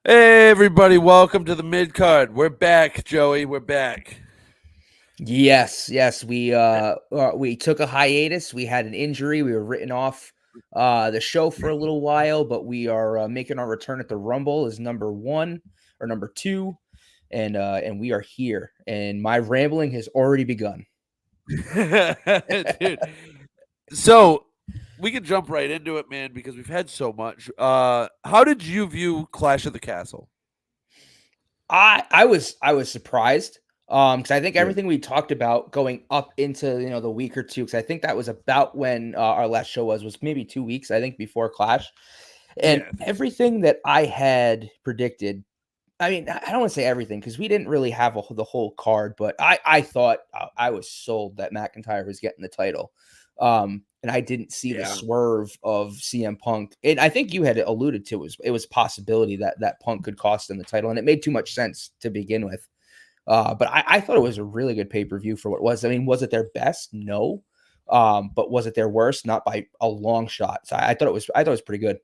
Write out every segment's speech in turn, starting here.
Hey everybody, welcome to the Midcard. We're back, Joey. We're back. Yes. We took a hiatus. We had an injury. We were written off the show for a little while, but we are making our return at the Rumble as number one or number two, and we are here. And my rambling has already begun. Dude. So we can jump right into it, man, because we've had so much. How did you view Clash of the Castle? I was surprised because I think Yeah. everything we talked about going up into the week or two, because I think that was about when our last show was maybe 2 weeks, I think, before Clash. And Yeah. everything that I had predicted, I mean, I don't want to say everything because we didn't really have the whole card, but I thought I was sold that McIntyre was getting the title. And I didn't see the Yeah. swerve of CM Punk. And I think you had alluded to it was a possibility that Punk could cost him the title, and it made too much sense to begin with. But I thought it was a really good pay-per-view for what it was. I mean, was it their best? No. But was it their worst? Not by a long shot. So I thought it was pretty good.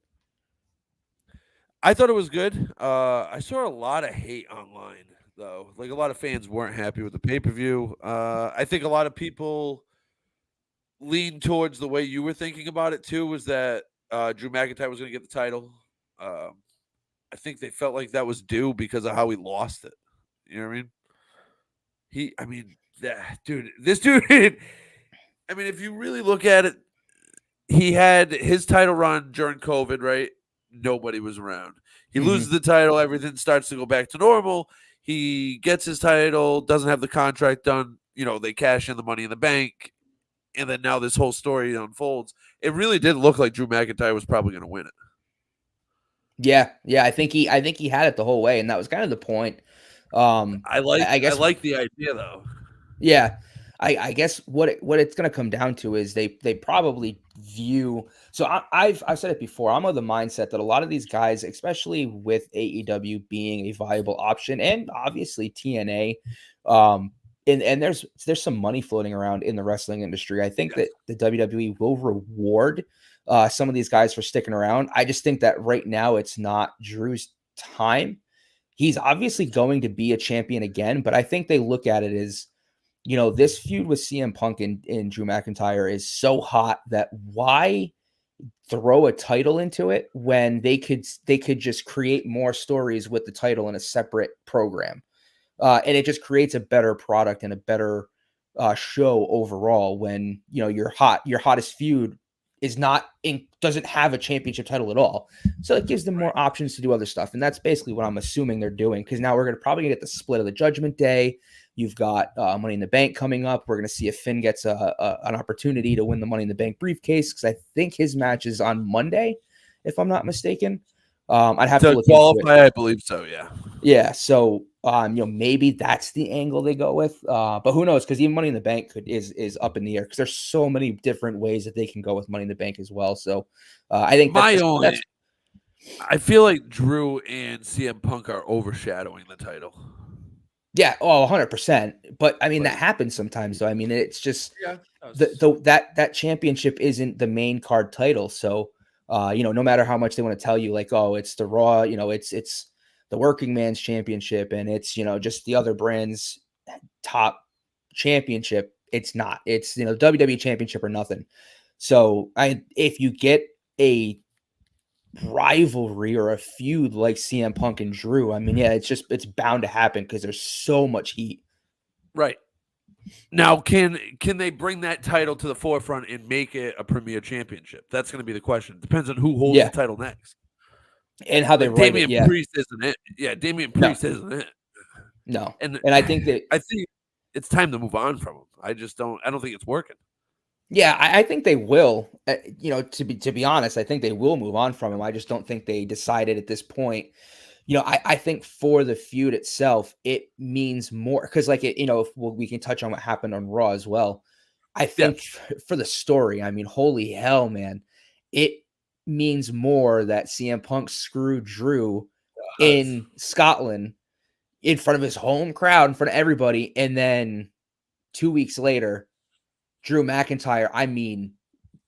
I thought it was good. I saw a lot of hate online, though. Like a lot of fans weren't happy with the pay-per-view. I think a lot of people lean towards the way you were thinking about it too, was that Drew McIntyre was going to get the title. Um, I think they felt like that was due because of how he lost it. You know what I mean? I mean, dude, this dude. I mean, if you really look at it, he had his title run during COVID, right? Nobody was around. He loses Mhm. the title, everything starts to go back to normal. He gets his title, doesn't have the contract done. They cash in the money in the bank, and then now this whole story unfolds. It really did look like Drew McIntyre was probably going to win it. Yeah. I think he had it the whole way, and that was kind of the point. I like I I guess like the idea though. yeah. I guess what it's gonna come down to is they probably view. So I've said it before. I'm of the mindset that a lot of these guys, especially with AEW being a viable option, and obviously TNA, and there's some money floating around in the wrestling industry. I think Yes. that the WWE will reward some of these guys for sticking around. I just think that right now it's not Drew's time. He's obviously going to be a champion again, but I think they look at it as, this feud with CM Punk and Drew McIntyre is so hot that why throw a title into it when they could just create more stories with the title in a separate program, and it just creates a better product and a better show overall when your hottest feud is not in doesn't have a championship title at all. So it gives them more options to do other stuff, and that's basically what I'm assuming they're doing. Because now we're gonna probably get the split of the Judgment Day. You've got Money in the Bank coming up. We're gonna see if Finn gets an opportunity to win the Money in the Bank briefcase, because I think his match is on Monday, if I'm not mistaken. I'd have to To look into it. qualify, I believe so. Yeah. Yeah, so maybe that's the angle they go with, but who knows? Because even Money in the Bank is up in the air because there's so many different ways that they can go with Money in the Bank as well. So I think My that's only, I feel like Drew and CM Punk are overshadowing the title. yeah, 100%. But I mean that Like, happens sometimes. So I mean it's just yeah, that championship isn't the main card title. So no matter how much they want to tell you, like, oh, it's the Raw, it's the working man's championship, and it's just the other brand's top championship. It's not. It's WWE championship or nothing. So if you get a rivalry or a feud like CM Punk and Drew, I mean, yeah, it's bound to happen because there's so much heat. right. Now, can they bring that title to the forefront and make it a premier championship? That's going to be the question. It depends on who holds the Yeah, title next. and how they Like write it. Damian Yeah, Priest isn't it? Yeah, Damian no, Priest isn't it? no, And and I think that I think it's time to move on from him. I just don't. I don't think it's working. yeah, I think they will. To be honest, I think they will move on from him. I just don't think they decided at this point. I think for the feud itself, it means more because, like, if we can touch on what happened on Raw as well. I Yeah, think for the story, I mean, holy hell, man, it means more that CM Punk screwed Drew does. in Scotland in front of his home crowd, in front of everybody, and then 2 weeks later, Drew McIntyre. I mean,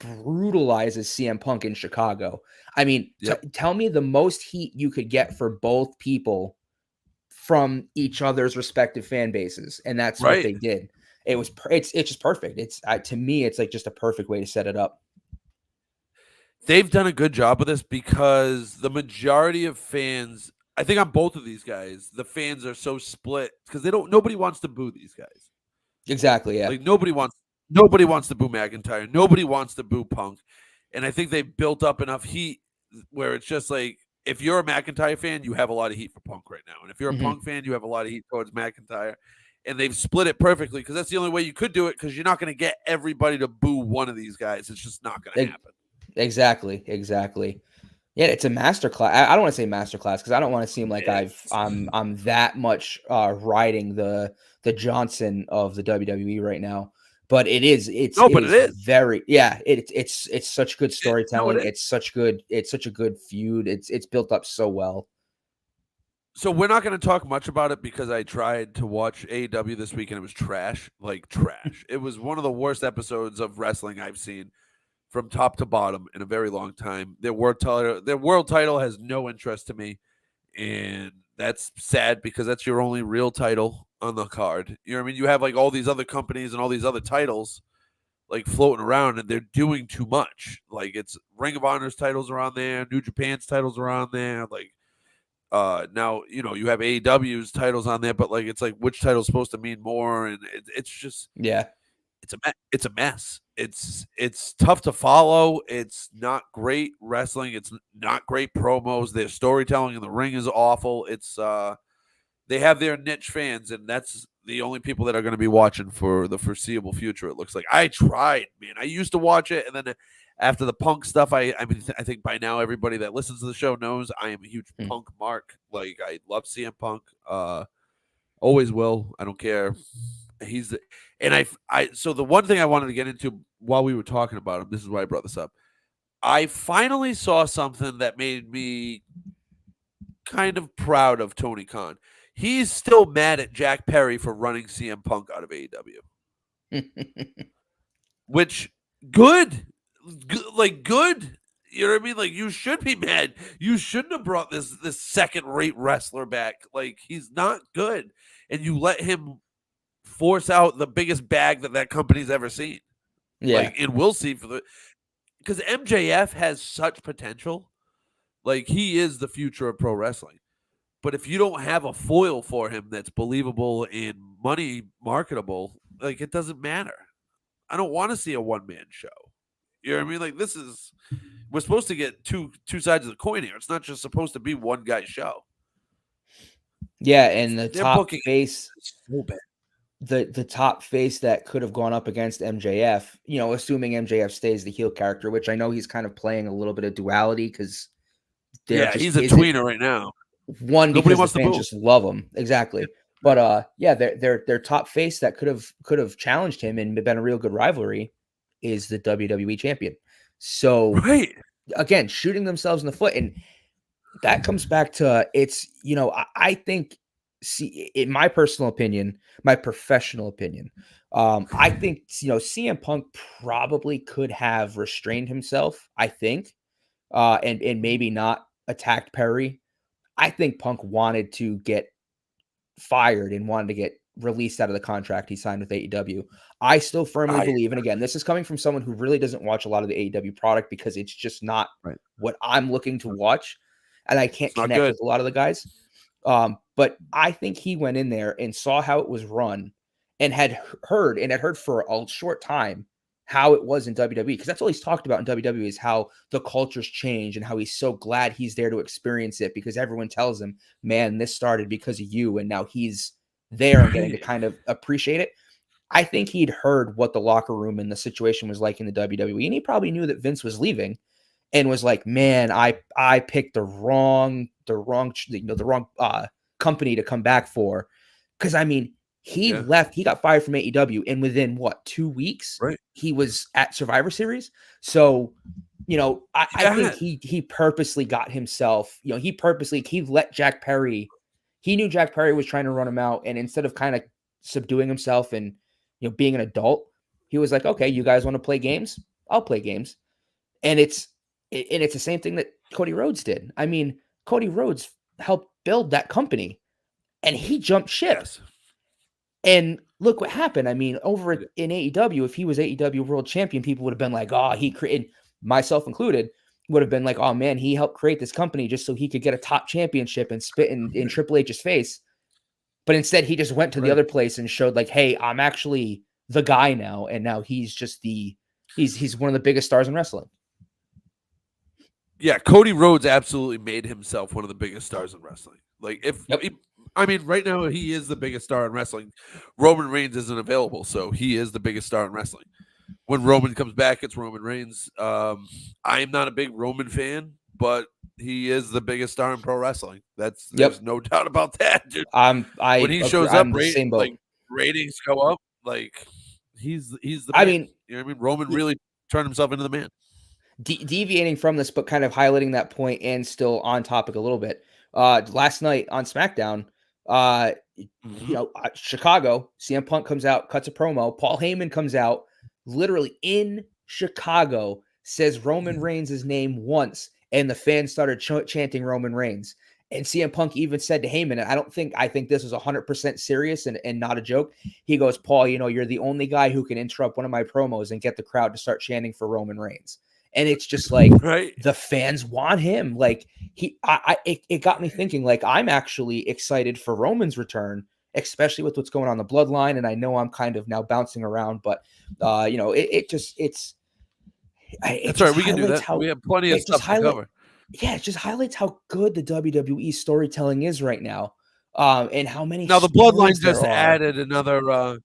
brutalizes CM Punk in Chicago. I mean, Yep. tell me the most heat you could get for both people from each other's respective fan bases, and that's what Right. they did. It's just perfect. It's to me, it's like just a perfect way to set it up. They've done a good job with this because the majority of fans, I think on both of these guys, the fans are so split because nobody wants to boo these guys. Exactly. Yeah. Like nobody wants to boo McIntyre. Nobody wants to boo Punk. And I think they built up enough heat where it's just like if you're a McIntyre fan, you have a lot of heat for Punk right now. And if you're a Mhm. Punk fan, you have a lot of heat towards McIntyre. And they've split it perfectly because that's the only way you could do it because you're not going to get everybody to boo one of these guys. It's just not going to E- happen. Exactly. Yeah, it's a masterclass. I don't want to say masterclass because I don't want to seem like It's, I'm that much riding the Johnson of the WWE right now. But it is no, it but it is is. very it's such good No, it storytelling. is. It's such a good feud. It's built up so well. So we're not going to talk much about it because I tried to watch AEW this week and it was trash, like trash. It was one of the worst episodes of wrestling I've seen from top to bottom in a very long time. Their world title has no interest to me, and that's sad because that's your only real title on the card. You know what I mean? You have like all these other companies and all these other titles like floating around, and they're doing too much. Like it's Ring of Honor's titles are on there, New Japan's titles are on there, like now you have AEW's titles on there, but like it's like which title's supposed to mean more, and it's just Yeah. it's a mess. It's tough to follow. It's not great wrestling. It's not great promos. Their storytelling in the ring is awful. It's they have their niche fans, and that's the only people that are going to be watching for the foreseeable future. It looks like I tried, man. I used to watch it, and then after the Punk stuff, I think by now everybody that listens to the show knows I am a huge Hmm. Punk mark. Like I love CM Punk. Always will. I don't care. He's the, and I so the one thing I wanted to get into while we were talking about him, this is why I brought this up. I finally saw something that made me kind of proud of Tony Khan. He's still mad at Jack Perry for running CM Punk out of AEW, which good, like good. You know what I mean? Like you should be mad. You shouldn't have brought this second rate wrestler back. Like he's not good, and you let him force out the biggest bag that company's ever seen. Yeah. Like, and we'll see because MJF has such potential. Like he is the future of pro wrestling. But if you don't have a foil for him that's believable and money marketable, like it doesn't matter. I don't want to see a one man show. You know what I mean? Like we're supposed to get two sides of the coin here. It's not just supposed to be one guy show. Yeah, and the They're top booking face it so bad. the top face that could have gone up against MJF, assuming MJF stays the heel character, which I know he's kind of playing a little bit of duality because there Yeah, just he's a isn't tweener right now. one Nobody because the wants to fans boo. just love him. Exactly. But yeah, their top face that could have challenged him and been a real good rivalry is the WWE champion. So Right. again, shooting themselves in the foot. And that comes back to I think, see, in my personal opinion, my professional opinion, I think CM Punk probably could have restrained himself. I think, and maybe not attacked Perry. I think Punk wanted to get fired and wanted to get released out of the contract he signed with AEW. I still firmly I believe, and again, this is coming from someone who really doesn't watch a lot of the AEW product because it's just not right. what I'm looking to watch, and I can't It's not connect good. with a lot of the guys. But I think he went in there and saw how it was run and had heard for a short time how it was in WWE, because that's all he's talked about in WWE is how the culture's changed and how he's so glad he's there to experience it because everyone tells him, man, this started because of you, and now he's there and getting to Right. kind of appreciate it. I think he'd heard what the locker room and the situation was like in the WWE, and he probably knew that Vince was leaving and was like, "Man, I picked the wrong company to come back for." Because I mean, he Yeah. left, he got fired from AEW, and within what 2 weeks Right. he was at Survivor Series. So, I think Yeah. he purposely got himself, he let Jack Perry. He knew Jack Perry was trying to run him out, and instead of kind of subduing himself and being an adult, he was like, "Okay, you guys want to play games? I'll play games." And it's the same thing that Cody Rhodes did. I mean, Cody Rhodes helped build that company, and he jumped ship. Yes. And look what happened. I mean, Yeah. over in AEW, if he was AEW World Champion, people would have been like, "Oh, he created," myself included, would have been like, "Oh man, he helped create this company just so he could get a top championship and spit in Triple H's face." But instead, he just went to the Right. other place and showed like, "Hey, I'm actually the guy now," and now he's just he's one of the biggest stars in wrestling. Yeah, Cody Rhodes absolutely made himself one of the biggest stars in wrestling. Like, Yep. I mean, right now he is the biggest star in wrestling. Roman Reigns isn't available, so he is the biggest star in wrestling. When Roman comes back, it's Roman Reigns. I'm not a big Roman fan, but he is the biggest star in pro wrestling. There's Yep. no doubt about that, dude. When I he agree. shows up, I'm the same like boat. ratings go up. Like he's the I man. mean, You know what I mean? Roman really turned himself into the man. deviating from this, but kind of highlighting that point and still on topic a little bit. Last night on SmackDown, Mhm. Chicago, CM Punk comes out, cuts a promo. Paul Heyman comes out, literally in Chicago, says Roman Reigns' name once, and the fans started chanting Roman Reigns. And CM Punk even said to Heyman, and I think this was 100% serious and not a joke. He goes, "Paul, you're the only guy who can interrupt one of my promos and get the crowd to start chanting for Roman Reigns." And it's just like Right? the fans want him. Like it got me thinking. Like I'm actually excited for Roman's return, especially with what's going on in the bloodline. And I know I'm kind of now bouncing around, but it just it That's right. just We can do highlights that. how We have plenty of it just stuff to highlight cover. yeah, it just highlights how good the WWE storytelling is right now, and how many Now the bloodline stories just there are. added another. The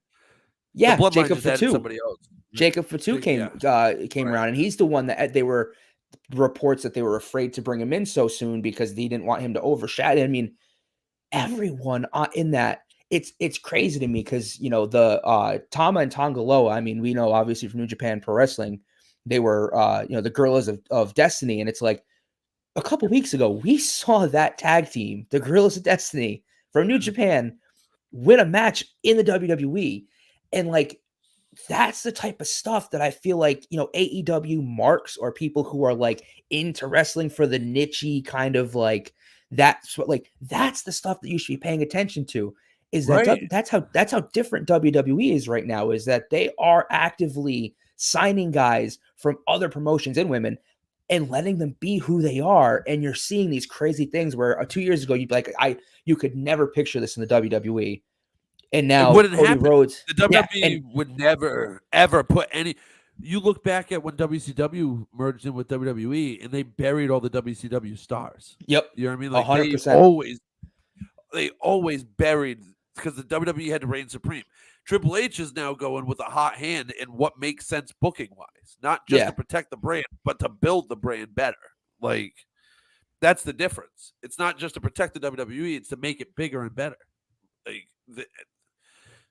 Yeah, bloodline Jacob just added Fatu. somebody else. Jacob Fatu Yeah. came Right. around, and he's the one that they were reports that they were afraid to bring him in so soon because they didn't want him to overshadow. I mean, everyone in that it's crazy to me because the Tama and Tongaloa. I mean, we know obviously from New Japan Pro Wrestling, they were the Gorillas of Destiny, and it's like a couple weeks ago we saw that tag team, the Gorillas of Destiny from New Japan, win a match in the WWE, and like that's the type of stuff that I feel like, AEW marks or people who are like into wrestling for the niche kind of like that's the stuff that you should be paying attention to. Is that Right. that's how different WWE is right now, is that they are actively signing guys from other promotions and women and letting them be who they are. And you're seeing these crazy things where 2 years ago you'd be like, you could never picture this in the WWE. And It now wouldn't Cody happen. Rhodes, The yeah, and WWE would never ever put any. You look back at when WCW merged in with WWE, and they buried all the WCW stars. yep, You know what I mean? Like 100%. they always buried because the WWE had to reign supreme. Triple H is now going with a hot hand in what makes sense booking wise, not just to Yeah, protect the brand, but to build the brand better. Like that's the difference. It's not just to protect the WWE; it's to make it bigger and better. Like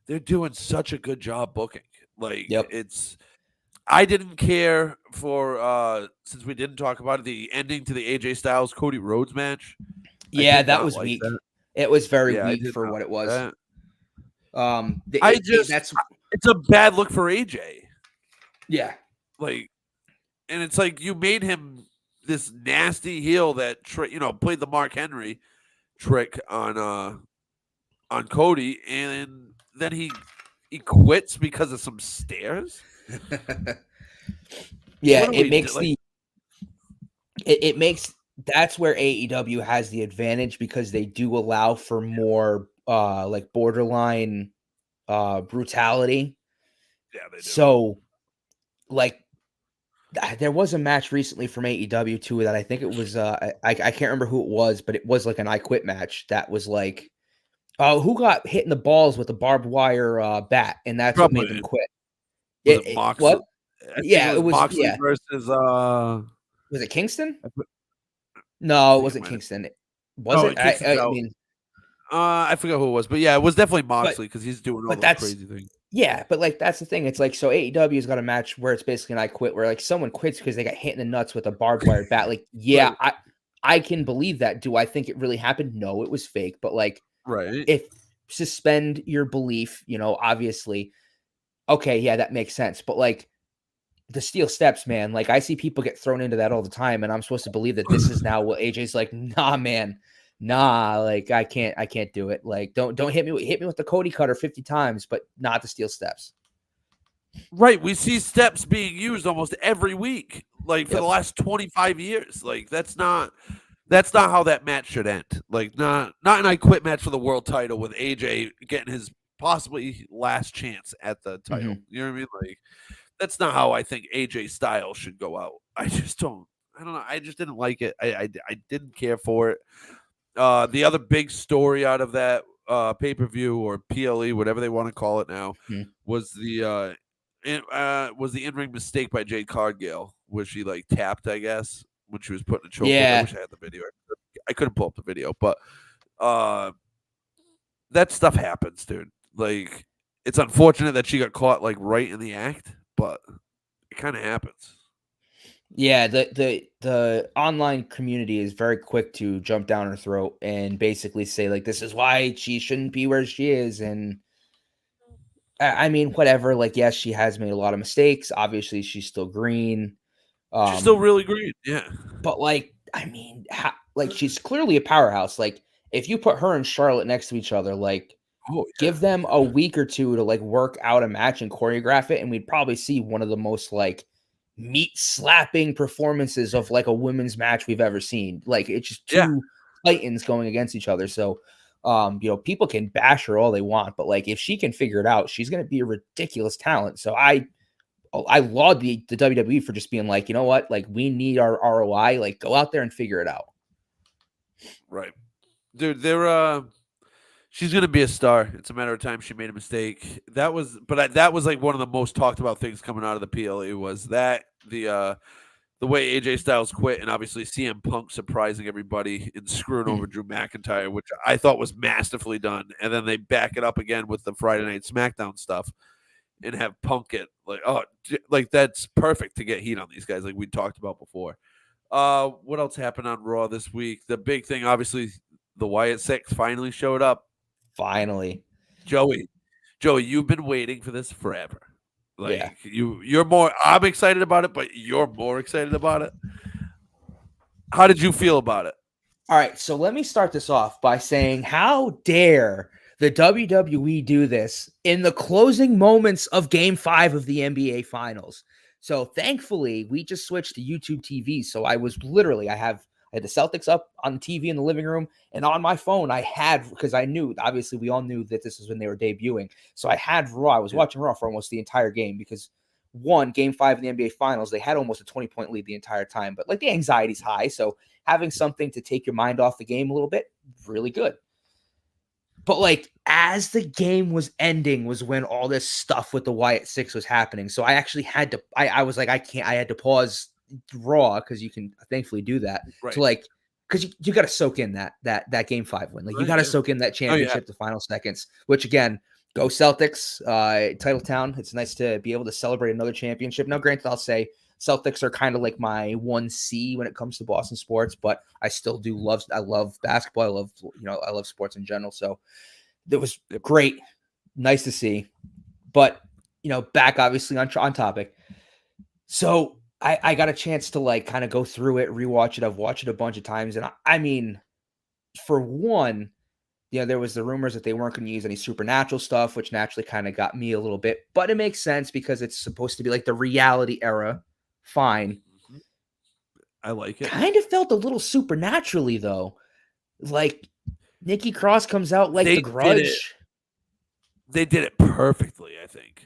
they're doing such a good job booking. Like yep. I didn't care for since we didn't talk about it, the ending to the AJ Styles Cody Rhodes match. I Yeah, did that not was like weak. that. It was very Yeah, I weak did for not what it like was. that. It that's It's a bad look for AJ. yeah. Like, and it's like you made him this nasty heel that played the Mark Henry trick on Cody, and then he quits because of some stairs. Yeah, What are it we do? makes Like, it makes that's where AEW has the advantage because they do allow for more like borderline brutality. yeah, they do. So like there was a match recently from AEW too that I think it was I can't remember who it was, but it was like an I Quit match that was like who got hit in the balls with a barbed wire bat, and that's what made them Probably quit. was it What? Moxley? I think it Yeah, it was was. Moxley Yeah, versus was it Kingston? I No, it think it wasn't might have. Kingston. Was No, it? Kingston's I out. mean, I forgot who it was, but yeah, it was definitely but Moxley because he's doing all those that's crazy things. yeah, but like that's the thing. It's like so AEW's got a match where it's basically an I Quit, where like someone quits because they got hit in the nuts with a barbed wire bat. Like, yeah, Right, I can believe that. Do I think it really happened? No, it was fake. But like, right. if suspend your belief, obviously, okay, yeah, that makes sense. But like the steel steps, man. Like I see people get thrown into that all the time, and I'm supposed to believe that this is now what AJ's like. Nah, man, nah. Like I can't do it. Like don't hit me with the Cody cutter 50 times, but not the steel steps. Right, we see steps being used almost every week, like for the Yep. last 25 years. Like that's not how that match should end. Like not an I quit match for the world title with AJ getting his possibly last chance at the title. Mm-hmm. You know what I mean? Like that's not how I think AJ Styles should go out. I just don't. I don't know. I just didn't like it. I didn't care for it. The other big story out of that pay per view or PLE, whatever they want to call it now, Mm-hmm. was the in ring mistake by Jade Cargill, where she like tapped, I guess, when she was putting a chokehold. I Yeah. wish I had the video. I couldn't pull up the video, but uh, that stuff happens, dude. Like, it's unfortunate that she got caught like right in the act, but it kind of happens. Yeah, the online community is very quick to jump down her throat and basically say like this is why she shouldn't be where she is. And I mean, whatever. Like, yes, she has made a lot of mistakes. Obviously, she's still green. She's still Um, really great. Yeah. but like, I mean, like she's clearly a powerhouse. Like, if you put her and Charlotte next to each other, like Oh yeah. give them a week or two to like work out a match and choreograph it, and we'd probably see one of the most like meat slapping performances of like a women's match we've ever seen. Like it's just Yeah. two titans going against each other. So people can bash her all they want, but like if she can figure it out, she's gonna be a ridiculous talent. So I laud the WWE for just being like, you know what, like we need our ROI, like go out there and figure it out. Right. Dude, she's gonna be a star. It's a matter of time. She made a mistake. That was like one of the most talked about things coming out of the PLE was that the way AJ Styles quit, and obviously CM Punk surprising everybody and screwing over Hmm. Drew McIntyre, which I thought was masterfully done. And then they back it up again with the Friday Night SmackDown stuff and have Punk get like that's perfect to get heat on these guys, like we talked about before. What else happened on Raw this week? The big thing, obviously, the Wyatt Six finally showed up. Finally. Joey, you've been waiting for this forever. Yeah. Like you're more. I'm excited about it, but you're more excited about it. How did you feel about it? All right, so let me start this off by saying, how dare the WWE do this in the closing moments of Game 5 of the NBA Finals? So thankfully, we just switched to YouTube TV. So I had the Celtics up on the TV in the living room, and on my phone, because I knew, obviously, we all knew that this was when they were debuting. So I had Raw. I was Yeah. watching Raw for almost the entire game because Game 5 of the NBA Finals, they had almost a 20-point lead the entire time, but like the anxiety's high. So having something to take your mind off the game a little bit, really good. But like as the game was ending was when all this stuff with the Wyatt Six was happening. So I actually had to, I was like, I had to pause Raw because you can thankfully do that to Right. like, because you got to soak in that Game 5 win. Like you Right. got to Yeah. soak in that Oh yeah. championship, the final seconds, which again, go Celtics, title town. It's nice to be able to celebrate another championship. Now, granted, I'll say Celtics are kind of like my 1C when it comes to Boston sports, but I still do I love basketball. I love sports in general. So it was great. Nice to see. But, back obviously on topic. So I got a chance to like kind of go through it, rewatch it. I've watched it a bunch of times. And I mean, for one, there was the rumors that they weren't going to use any supernatural stuff, which naturally kind of got me a little bit, but it makes sense because it's supposed to be like the reality era. Fine. I like it. Kind of felt a little supernaturally though. Like Nikki Cross comes out like They the did it. Grudge. They did it perfectly, I think.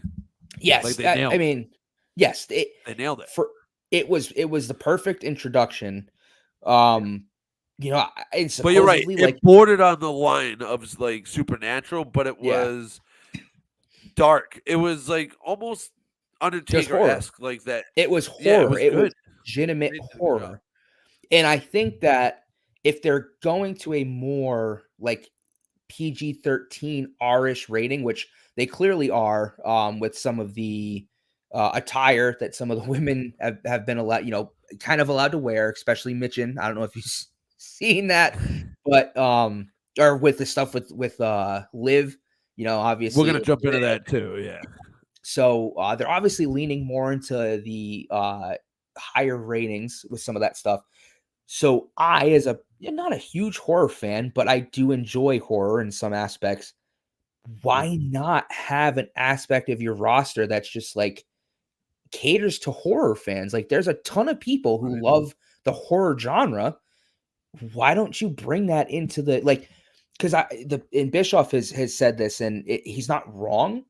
Yes, Like they nailed I mean, yes, they nailed it. It was the perfect introduction. It's But you're right. supposedly It like bordered on the line of like supernatural, but it yeah, was dark. It was like almost Undertaker esque, like that. it was Yeah, it horror. was It was good. legitimate They did a good job. horror. And I think that if they're going to a more like PG-13 R-ish rating, which they clearly are, with some of the attire that some of the women have been allowed, kind of allowed to wear, especially Mitchin. I don't know if you've seen that, but or with the stuff with Liv, We're obviously. gonna jump into that too. Yeah. So they're obviously leaning more into the higher ratings with some of that stuff. So I, as a not a huge horror fan, but I do enjoy horror in some aspects. Yeah. Why not have an aspect of your roster that's just like caters to horror fans? Like there's a ton of people who Right. love the horror genre. Why don't you bring that into the like? Because and Bischoff has said this, and he's not wrong.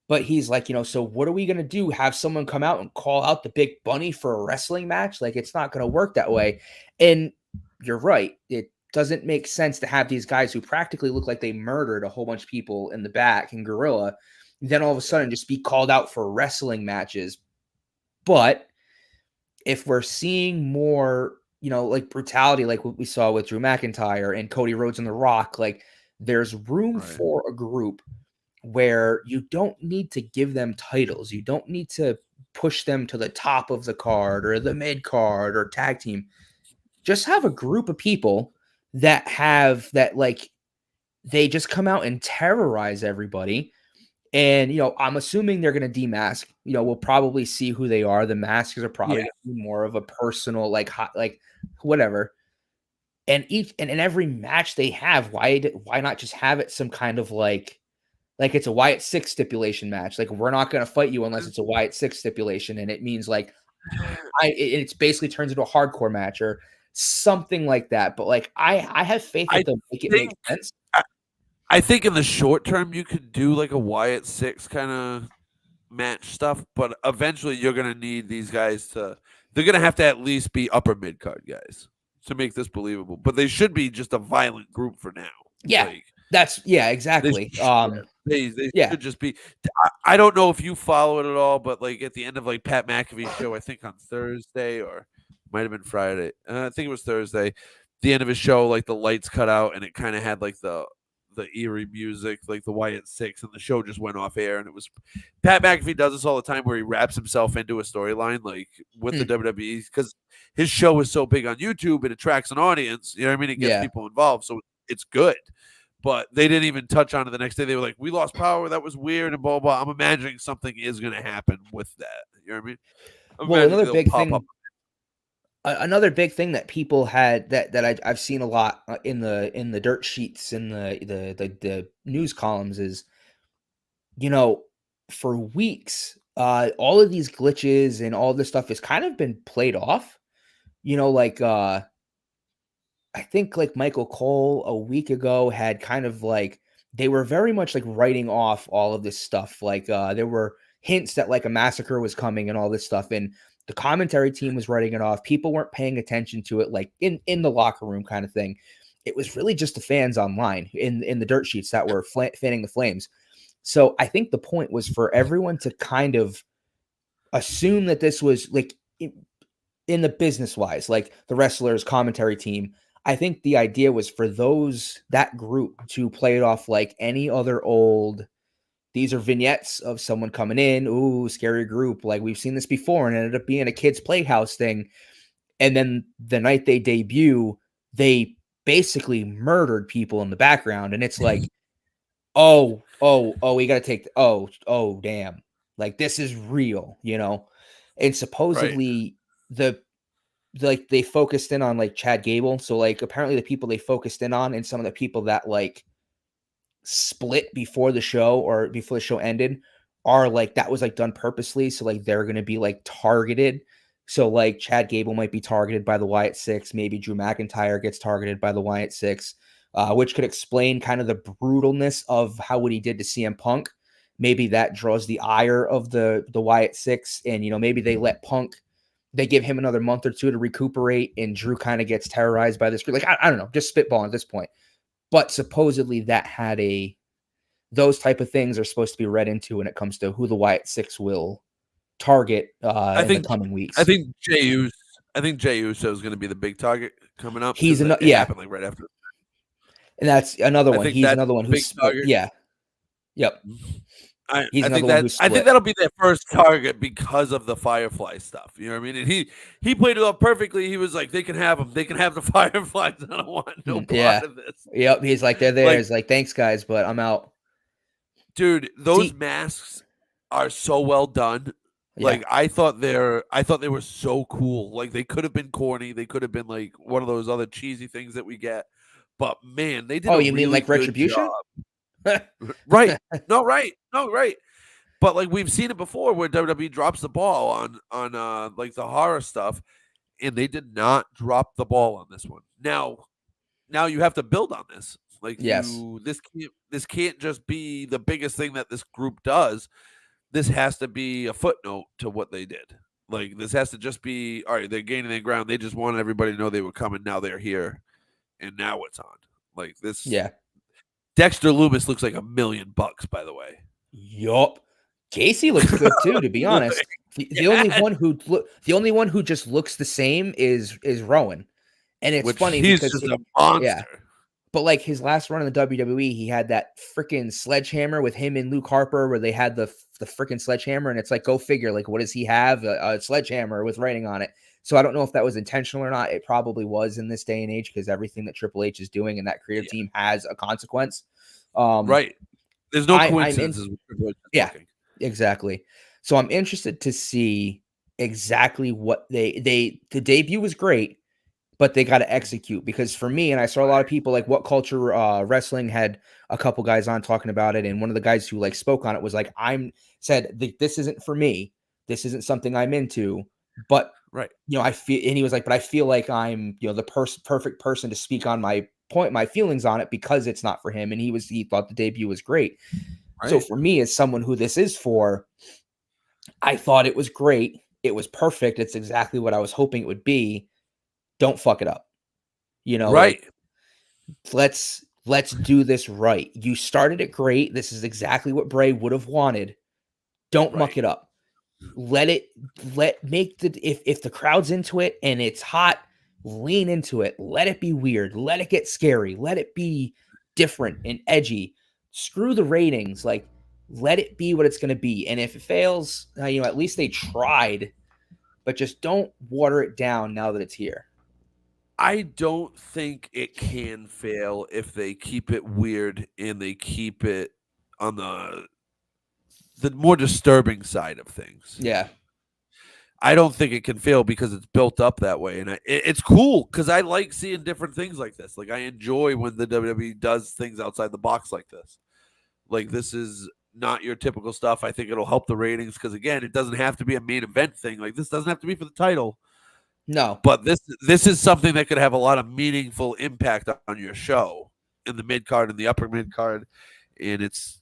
But he's like, so what are we gonna do? Have someone come out and call out the big bunny for a wrestling match? Like, it's not gonna work that way. And you're right. It doesn't make sense to have these guys who practically look like they murdered a whole bunch of people in the back in Gorilla, then all of a sudden just be called out for wrestling matches. But if we're seeing more, like brutality, like what we saw with Drew McIntyre and Cody Rhodes and The Rock, like there's room Right. for a group where you don't need to give them titles. You don't need to push them to the top of the card or the mid card or tag team. Just have a group of people that have that, like, they just come out and terrorize everybody. And, I'm assuming they're going to demask. We'll probably see who they are. The masks are probably Yeah. going to be more of a personal, like, like whatever. And in every match they have, why not just have it some kind of like it's a Wyatt 6 stipulation match. Like, we're not going to fight you unless it's a Wyatt 6 stipulation. And it means like, it's basically turns into a hardcore match or something like that. But like, I have faith I that they'll make it make think sense. I think in the short term you could do like a Wyatt 6 kind of match stuff, but eventually you're gonna need these guys to. They're gonna have to at least be upper mid card guys to make this believable. But they should be just a violent group for now. Yeah. Like they Exactly. they Yeah. should just be. I don't know if you follow it at all, but like at the end of like Pat McAfee's show, I think on Thursday or might have been Friday. I think it was Thursday. The end of his show, like the lights cut out, and it kind of had like the eerie music, like the Wyatt Six, and the show just went off air. And it was Pat McAfee does this all the time, where he wraps himself into a storyline, like with the WWE, because his show is so big on YouTube, it attracts an audience. You know what I mean? It gets people involved, so it's good. But they didn't even touch on it the next day. They were like, "We lost power. That was weird," and blah blah. I'm imagining something is going to happen with that. You know what I mean? I'm Well, imagining they'll pop up. Another big thing that people had that I've seen a lot in the dirt sheets in the news columns is, for weeks, all of these glitches and all this stuff has kind of been played off. Like I think like Michael Cole a week ago had kind of like they were very much like writing off all of this stuff. Like there were hints that like a massacre was coming and all this stuff, and the commentary team was writing it off. People weren't paying attention to it, like in the locker room kind of thing. It was really just the fans online in the dirt sheets that were fanning the flames. So I think the point was for everyone to kind of assume that this was like in the business wise, like the wrestlers, commentary team. I think the idea was for that group to play it off like any other old. These are vignettes of someone coming in. Ooh, scary group. Like we've seen this before, and it ended up being a kids' playhouse thing. And then the night they debut, they basically murdered people in the background, and it's like, oh, we got to take. Oh, damn! Like this is real, And supposedly like they focused in on like Chad Gable. So like apparently the people they focused in on and some of the people that like split before the show or before the show ended are like that was like done purposely. So like they're gonna be like targeted. So like Chad Gable might be targeted by the Wyatt Six. Maybe Drew McIntyre gets targeted by the Wyatt Six, which could explain kind of the brutalness of how what he did to CM Punk. Maybe that draws the ire of the Wyatt Six, and maybe they let Punk. They give him another month or two to recuperate, and Drew kind of gets terrorized by this group. Like, I don't know, just spitballing at this point. But supposedly that had those type of things are supposed to be read into when it comes to who the Wyatt Six will target in the coming weeks. I think Jey Uso is going to be the big target coming up. He's it happened like right after. And that's another one. He's another one who's yeah. Yep. I think that'll be their first target because of the Firefly stuff. You know what I mean? And he played it up perfectly. He was like, they can have them. They can have the Fireflies. I don't want no part of this. Yep. He's like, they're there. He's like, thanks guys, but I'm out. Dude, those masks are so well done. Yeah. Like I thought they were so cool. Like they could have been corny. They could have been like one of those other cheesy things that we get. But man, they did Oh, a you mean really like good Retribution? job. Right. No, right. No, right. But like we've seen it before where WWE drops the ball on like the horror stuff, and they did not drop the ball on this one. Now you have to build on this. Like Yes. this can't just be the biggest thing that this group does. This has to be a footnote to what they did. Like this has to just be all right. They're gaining their ground. They just wanted everybody to know they were coming. Now they're here, and now it's on. Like this, Yeah. Dexter Loomis looks like $1,000,000. By the way, Yup. Casey looks good too, to be honest. The only yeah, one who the only one who just looks the same is Rowan. And it's which funny he's because just a yeah, monster. but like his last run in the WWE, he had that freaking sledgehammer with him and Luke Harper, where they had the freaking sledgehammer, and it's like, go figure. Like, what does he have? A sledgehammer with writing on it. So I don't know if that was intentional or not. It probably was in this day and age because everything that Triple H is doing and that creative Yeah, team has a consequence. Um, right. There's no I'm in. coincidences with Triple H's Yeah, booking. exactly. So I'm interested to see exactly what the debut was great, but they got to execute because for me, and I saw a lot of Right, people like What Culture Wrestling had a couple guys on talking about it, and one of the guys who like spoke on it was like, "I'm said this isn't for me. This isn't something I'm into, but right, I feel." And he was like, "But I feel like I'm the perfect person to speak on my feelings on it because it's not for him." And he thought the debut was great. So right, for me, as someone who this is for, I thought it was great. It was perfect. It's exactly what I was hoping it would be. Don't fuck it up. Like right, let's do this right. You started it great. This is exactly what Bray would have wanted. Don't muck right, it up. Let it let make the if the crowd's into it and it's hot, lean into it. Let it be weird. Let it get scary. Let it be different and edgy. Screw the ratings. Like let it be what it's going to be. And if it fails, at least they tried, but just don't water it down now that it's here. I don't think it can fail if they keep it weird and they keep it on the more disturbing side of things. Yeah. I don't think it can fail because it's built up that way, and it's cool because I like seeing different things like this. Like I enjoy when the WWE does things outside the box like this. Like this is not your typical stuff. I think it'll help the ratings because again, it doesn't have to be a main event thing. Like this doesn't have to be for the title. No. But this is something that could have a lot of meaningful impact on your show in the mid card and the upper mid card, and it's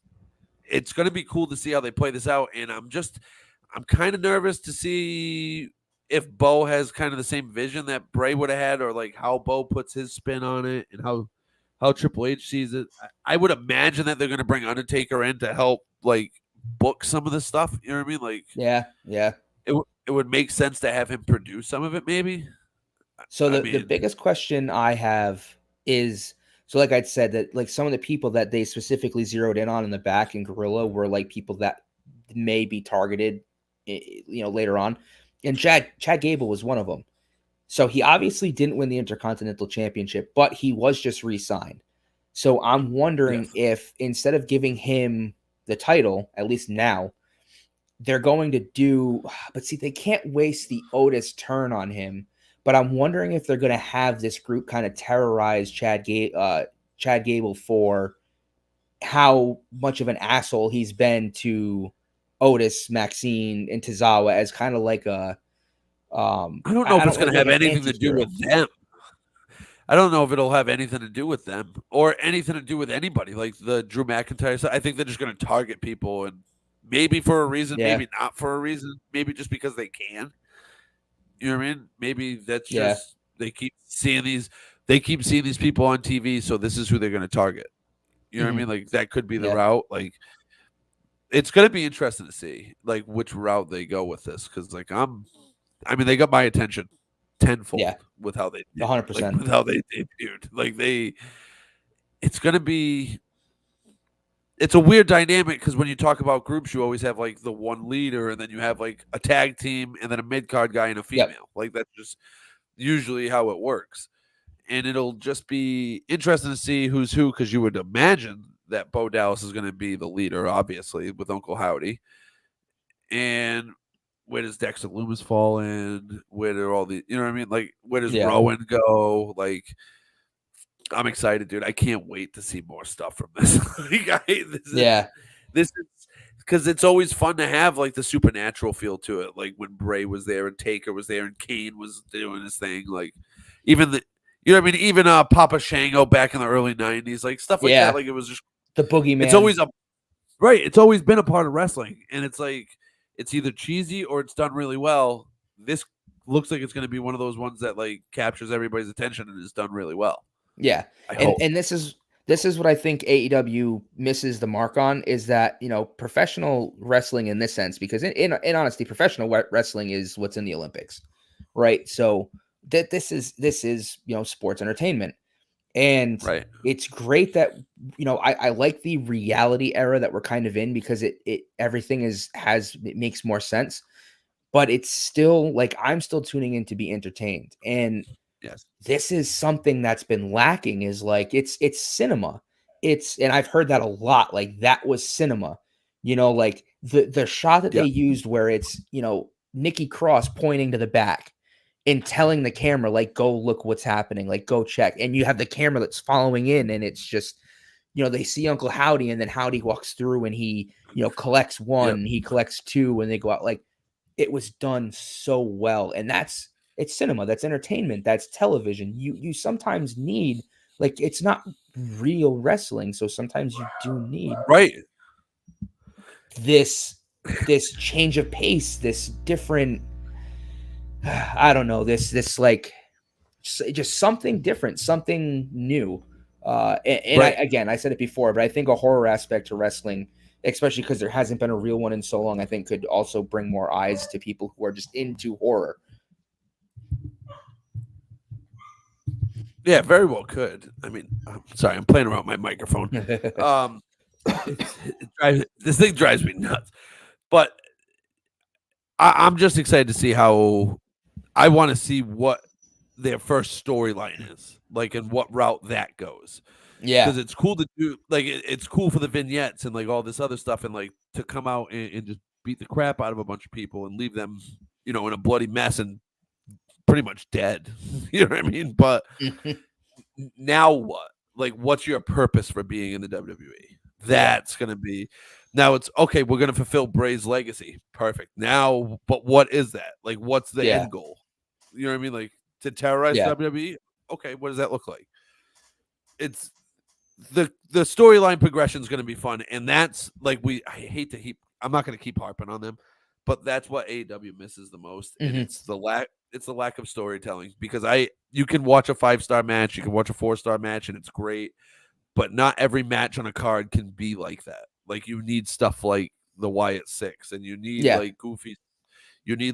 going to be cool to see how they play this out. And I'm kind of nervous to see if Bo has kind of the same vision that Bray would have had, or like how Bo puts his spin on it and how Triple H sees it. I would imagine that they're going to bring Undertaker in to help like book some of this stuff. You know what I mean? Like Yeah. Yeah. it would make sense to have him produce some of it, maybe. So I the mean, biggest question I have is so like I said that like some of the people that they specifically zeroed in on in the back in Gorilla were like people that may be targeted later on. And Chad Gable was one of them. So he obviously didn't win the Intercontinental Championship, but he was just re-signed. So I'm wondering yes. if instead of giving him the title, at least now, they're going to do, but see, they can't waste the Otis turn on him. But I'm wondering if they're going to have this group kind of terrorize Chad Gable for how much of an asshole he's been to Otis, Maxine, and Tozawa as kind of like a I don't know if I it's don't going to like have an anything to do anti-hero. with them. I don't know if it'll have anything to do with them or anything to do with anybody. Like the Drew McIntyre stuff, I think they're just going to target people and maybe for a reason, Yeah, maybe not for a reason, maybe just because they can. You know what I mean? Maybe that's yeah, just they keep seeing these people on TV, so this is who they're going to target. You know what I hmm mean? Like that could be the yeah, route. Like it's going to be interesting to see like which route they go with this cuz I mean they got my attention yeah, tenfold with how they did, like 100%. with how they debuted. Like it's going to be it's a weird dynamic because when you talk about groups, you always have like the one leader, and then you have like a tag team, and then a mid card guy and a Yep. female. Like that's just usually how it works, and it'll just be interesting to see who's who because you would imagine that Bo Dallas is going to be the leader, obviously with Uncle Howdy, And where does Dexter Loomis fall in? Where do all the, you know what I mean? Like, where does Yeah. Rowan go? Like, I'm excited, dude. I can't wait to see more stuff from this. Yeah. This is because it's always fun to have like the supernatural feel to it. Like when Bray was there and Taker was there and Kane was doing his thing. Like even the, you know what I mean? Even Papa Shango back in the early '90s, like stuff like that. Yeah. Like it was just, The it's boogeyman. always a right. It's always been a part of wrestling, and it's like it's either cheesy or it's done really well. This looks like it's going to be one of those ones that like captures everybody's attention and is done really well. Yeah. I And hope. and this is what I think AEW misses the mark on is that, professional wrestling in this sense, because in honesty, professional wrestling is what's in the Olympics, right? So that this is, sports entertainment. And Right. it's great that, I like the reality era that we're kind of in because it everything it makes more sense, but it's still like I'm still tuning in to be entertained. And Yes. this is something that's been lacking is like it's cinema. And I've heard that a lot. Like that was cinema. Like the shot that they Yeah. used where it's, Nikki Cross pointing to the back and telling the camera, like, go look what's happening, like go check. And you have the camera that's following in, and it's just, they see Uncle Howdy, and then Howdy walks through and he, collects Yep. one, he collects two, and they go out. Like it was done so well. And it's cinema, that's entertainment, that's television. You sometimes need, like, it's not real wrestling, so sometimes you do need Right. this this change of pace, this different I don't know, this like just something different, something new. And Right. I said it before, but I think a horror aspect to wrestling, especially because there hasn't been a real one in so long, I think could also bring more eyes to people who are just into horror. Yeah, very well could. I mean, I'm sorry, I'm playing around with my microphone. Um, this thing drives me nuts. But I'm just excited to see how I want to see what their first storyline is, like, and what route that goes. Yeah. Because it's cool to do, like, it's cool for the vignettes and like all this other stuff, and like to come out and just beat the crap out of a bunch of people and leave them, in a bloody mess and pretty much dead. You know what I mean? But now what? Like, what's your purpose for being in the WWE? Yeah. That's gonna be now. It's okay. We're gonna fulfill Bray's legacy. Perfect. Now, but what is that? Like, what's the Yeah. end goal? You know what I mean? Like to terrorize Yeah. WWE. Okay, what does that look like? It's the storyline progression is going to be fun, and that's like I hate to keep. I'm not going to keep harping on them, but that's what AEW misses the most, and Hmm. it's the lack. It's the lack of storytelling because you can watch a 5-star match, you can watch a 4-star match, and it's great, but not every match on a card can be like that. Like you need stuff like the Wyatt Six, and Yeah. you need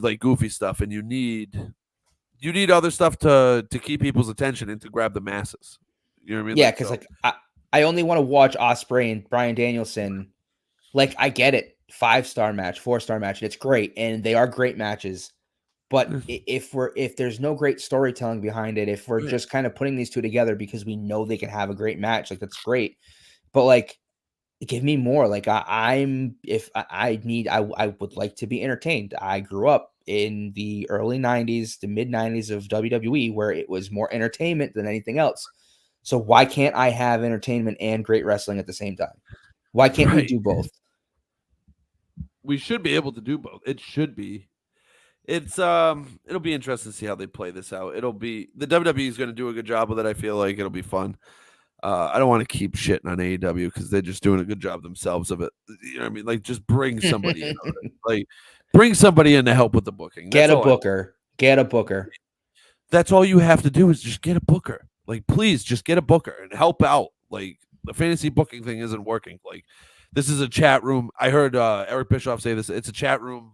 like goofy stuff, and you need other stuff to keep people's attention and to grab the masses. You know what I mean? Yeah. Like Because so. like I only want to watch Osprey and Brian Danielson. Like I get it, 5-star match, 4-star match, it's great, and they are great matches. But if there's no great storytelling behind it, if we're Right. just kind of putting these two together because we know they can have a great match, like that's great. But like, give me more. Like I'm if I need I would like to be entertained. I grew up in the early '90s, the mid '90s of WWE, where it was more entertainment than anything else. So why can't I have entertainment and great wrestling at the same time? Why can't we Right. do both? We should be able to do both. It should be. It's it'll be interesting to see how they play this out. It'll be the WWE is going to do a good job with it. I feel like it'll be fun. I don't want to keep shitting on AEW because they're just doing a good job themselves of it. You know what I mean? Like just bring somebody in on it. Like bring somebody in to help with the booking. Get That's a all I want. booker. Get a booker. That's all you have to do is just get a booker. Like please just get a booker and help out. Like the fantasy booking thing isn't working. Like this is a chat room. I heard Eric Bischoff say this. It's a chat room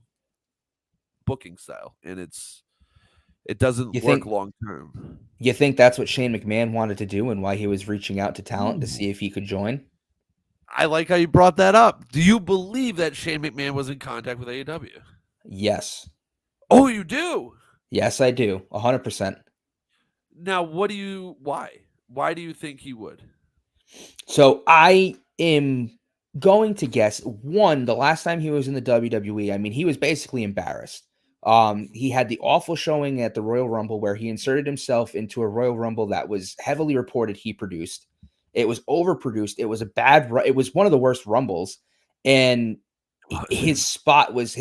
booking style, and it doesn't You work think long term. you think that's what Shane McMahon wanted to do and why he was reaching out to talent to see if he could join? I like how you brought that up. Do you believe that Shane McMahon was in contact with AEW? Yes. Oh, you do. Yes, I do. 100%. Now, why? Why do you think he would? So I am going to guess one, the last time he was in the WWE, I mean, he was basically embarrassed. He had the awful showing at the Royal Rumble where he inserted himself into a Royal Rumble that was heavily reported he produced. It was overproduced. It was a bad. It was one of the worst Rumbles, and his spot was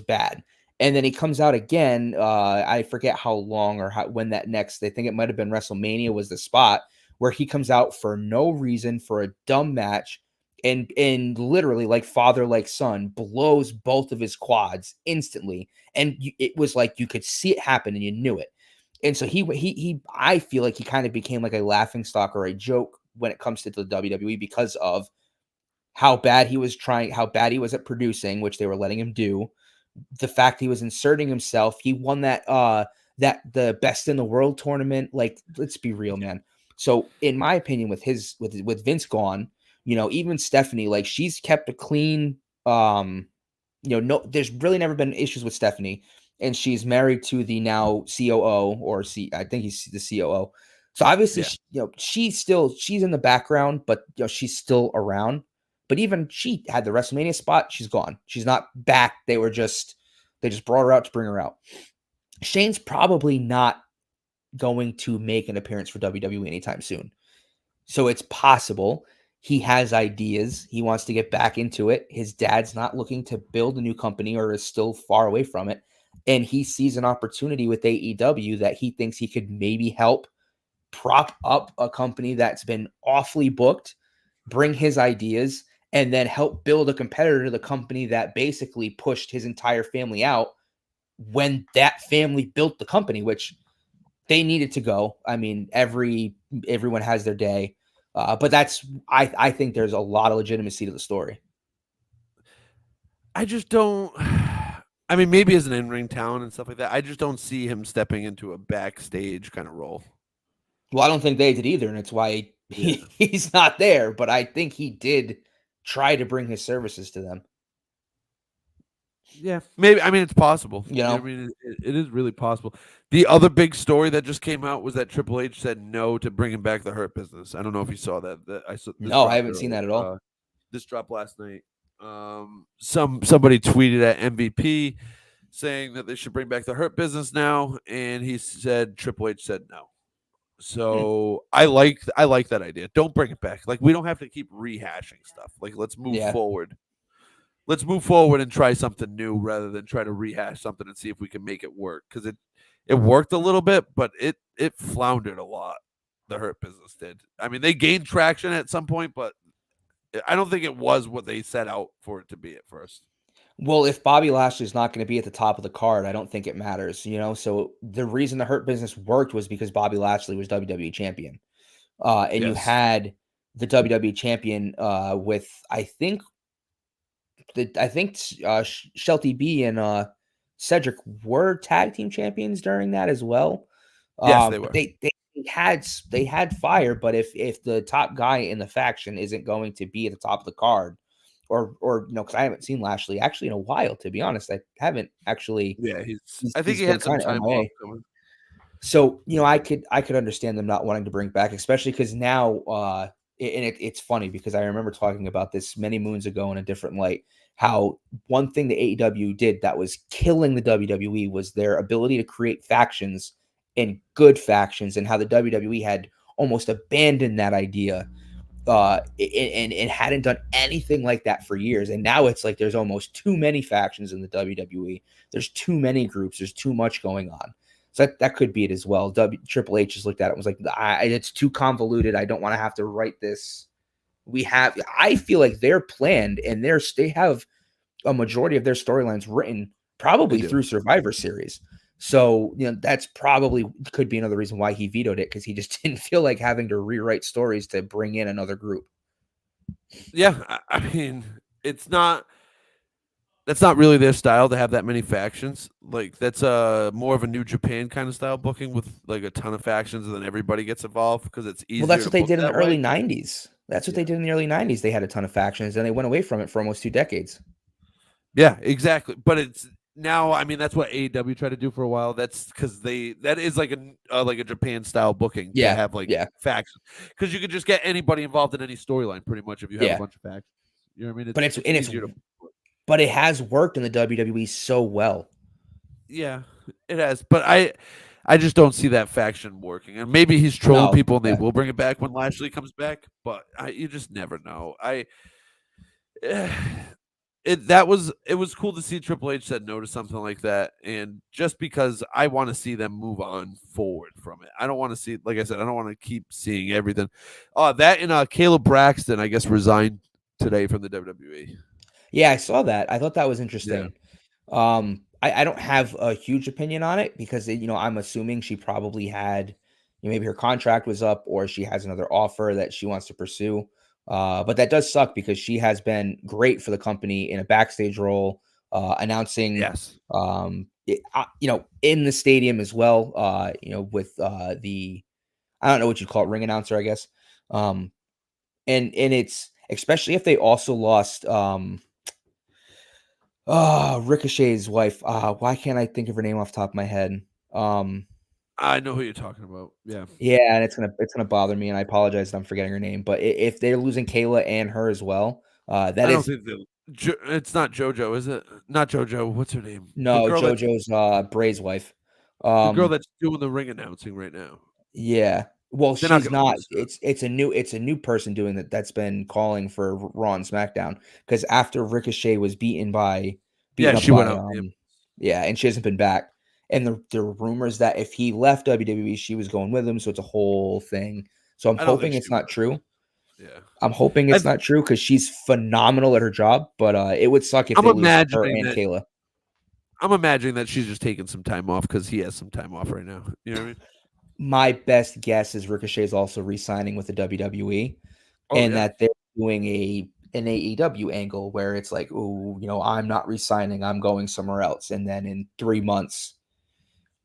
bad. And then he comes out again. I forget how long or when that next. I think it might have been WrestleMania was the spot where he comes out for no reason for a dumb match and literally like father like son blows both of his quads instantly, and it was like you could see it happen and you knew it. And so he I feel like he kind of became like a laughing stock or a joke when it comes to the WWE because of how bad he was trying, how bad he was at producing, which they were letting him do. The fact he was inserting himself, he won that the best in the world tournament. Like, let's be real, man. So, in my opinion, with Vince gone, even Stephanie, like she's kept a clean, no, there's really never been issues with Stephanie, and she's married to the now COO or I think he's the COO. So obviously, Yeah. she's in the background, but she's still around. But even she had the WrestleMania spot. She's gone. She's not back. They just brought her out to bring her out. Shane's probably not going to make an appearance for WWE anytime soon. So it's possible he has ideas. He wants to get back into it. His dad's not looking to build a new company or is still far away from it. And he sees an opportunity with AEW that he thinks he could maybe help prop up a company that's been awfully booked, bring his ideas, and then help build a competitor to the company that basically pushed his entire family out when that family built the company, which they needed to go. I mean, everyone has their day, but I think there's a lot of legitimacy to the story. I just don't. I mean, maybe as an in-ring talent and stuff like that, I just don't see him stepping into a backstage kind of role. Well, I don't think they did either, and it's why Yeah. he's not there. But I think he did try to bring his services to them. Yeah, maybe. I mean, it's possible. You You know know, what I mean? It is really possible. The other big story that just came out was that Triple H said no to bringing back the Hurt Business. I don't know if you saw that. That I saw this no, I dropped haven't seen earlier. that at all. This dropped last night. Somebody tweeted at MVP saying that they should bring back the Hurt Business now, and he said Triple H said no. Hmm. So I like that idea. Don't bring it back. Like we don't have to keep rehashing stuff. Like let's move Yeah. forward. Let's move forward and try something new rather than try to rehash something and see if we can make it work. Because it worked a little bit, but it floundered a lot. The Hurt Business did. I mean, they gained traction at some point, but I don't think it was what they set out for it to be at first. Well, if Bobby Lashley's not going to be at the top of the card, I don't think it matters, So the reason the Hurt Business worked was because Bobby Lashley was WWE champion. And you Yes. had the WWE champion with Shelty B and Cedric were tag team champions during that as well. Yes, they But were. they had fire, but if the top guy in the faction isn't going to be at the top of the card, or because I haven't seen Lashley actually in a while, to be honest, I haven't actually. Yeah, I think He's he been had some kind of time off MIA. coming. So, I could understand them not wanting to bring back, especially because now, it's funny because I remember talking about this many moons ago in a different light. How one thing the AEW did that was killing the WWE was their ability to create factions and good factions, and how the WWE had almost abandoned that idea, and hadn't done anything like that for years. And now it's like there's almost too many factions in the WWE. There's too many groups. There's too much going on. So that could be it as well. Triple H just looked at it and was like, it's too convoluted. I don't want to have to write this. I feel like they're planned and they have a majority of their storylines written They probably do. through Survivor Series. So, that's probably could be another reason why he vetoed it, because he just didn't feel like having to rewrite stories to bring in another group. Yeah, I mean, it's not. That's not really their style to have that many factions. Like that's more of a New Japan kind of style booking with like a ton of factions and then everybody gets involved because it's Well, easier that's to what they book did in the that way. early 90s. That's what Yeah. they did in the early 90s. They had a ton of factions and they went away from it for almost 2 decades. Yeah, exactly. But it's now. I mean, that's what AEW tried to do for a while. That's because that is like a Japan style booking to Yeah. have like Yeah. factions because you could just get anybody involved in any storyline pretty much if you have a Yeah. bunch of factions. You know what I mean? but It's easier to but it has worked in the WWE so well. yeah, it has. But I just don't see that faction working. And maybe he's trolling No, people and they yeah. will bring it back when Lashley comes back, but you just never know. It was cool to see Triple H said no to something like that, and just because I want to see them move on forward from it. I don't want to see, like I said, I don't want to keep seeing everything. That and Caleb Braxton, I guess, resigned today from the WWE. Yeah, I saw that. I thought that was Yeah, interesting. I don't have a huge opinion on it because I'm assuming she probably had, maybe her contract was up or she has another offer that she wants to pursue. But that does suck because she has been great for the company in a backstage role, announcing, yes, in the stadium as well. With the I don't know what you call it, ring announcer, I guess. Um, and it's especially if they also lost. Ricochet's wife. Why can't I think of her name off the top of my head? Um, I know who you're talking about. Yeah, yeah, and it's gonna bother me, and I apologize that I'm forgetting her name. But if they're losing Kayla and her as well, that I don't is think that it's not JoJo, is it? Not JoJo. What's her name? no JoJo's Bray's wife. The girl Um, that's doing the ring announcing right now. yeah. Well, They're not she's going to not. lose her. It's a new person doing that. That's been calling for Raw and SmackDown because after Ricochet was Yeah, beaten up she went by out. yeah, and she hasn't been back. And there were rumors that if he left WWE, she was going with him. So it's a whole thing. So I'm I don't think hoping she it's not would. true. Yeah, I'm hoping I it's not true because she's phenomenal at her job. But it would suck if I'm they lose her imagining and that Kayla. I'm imagining that she's just taking some time off because he has some time off right now. You know what I mean? My best guess is Ricochet is also re-signing with the WWE, Oh and yeah. that they're doing an AEW angle where it's like, oh, I'm not re-signing, I'm going somewhere else. And then in 3 months,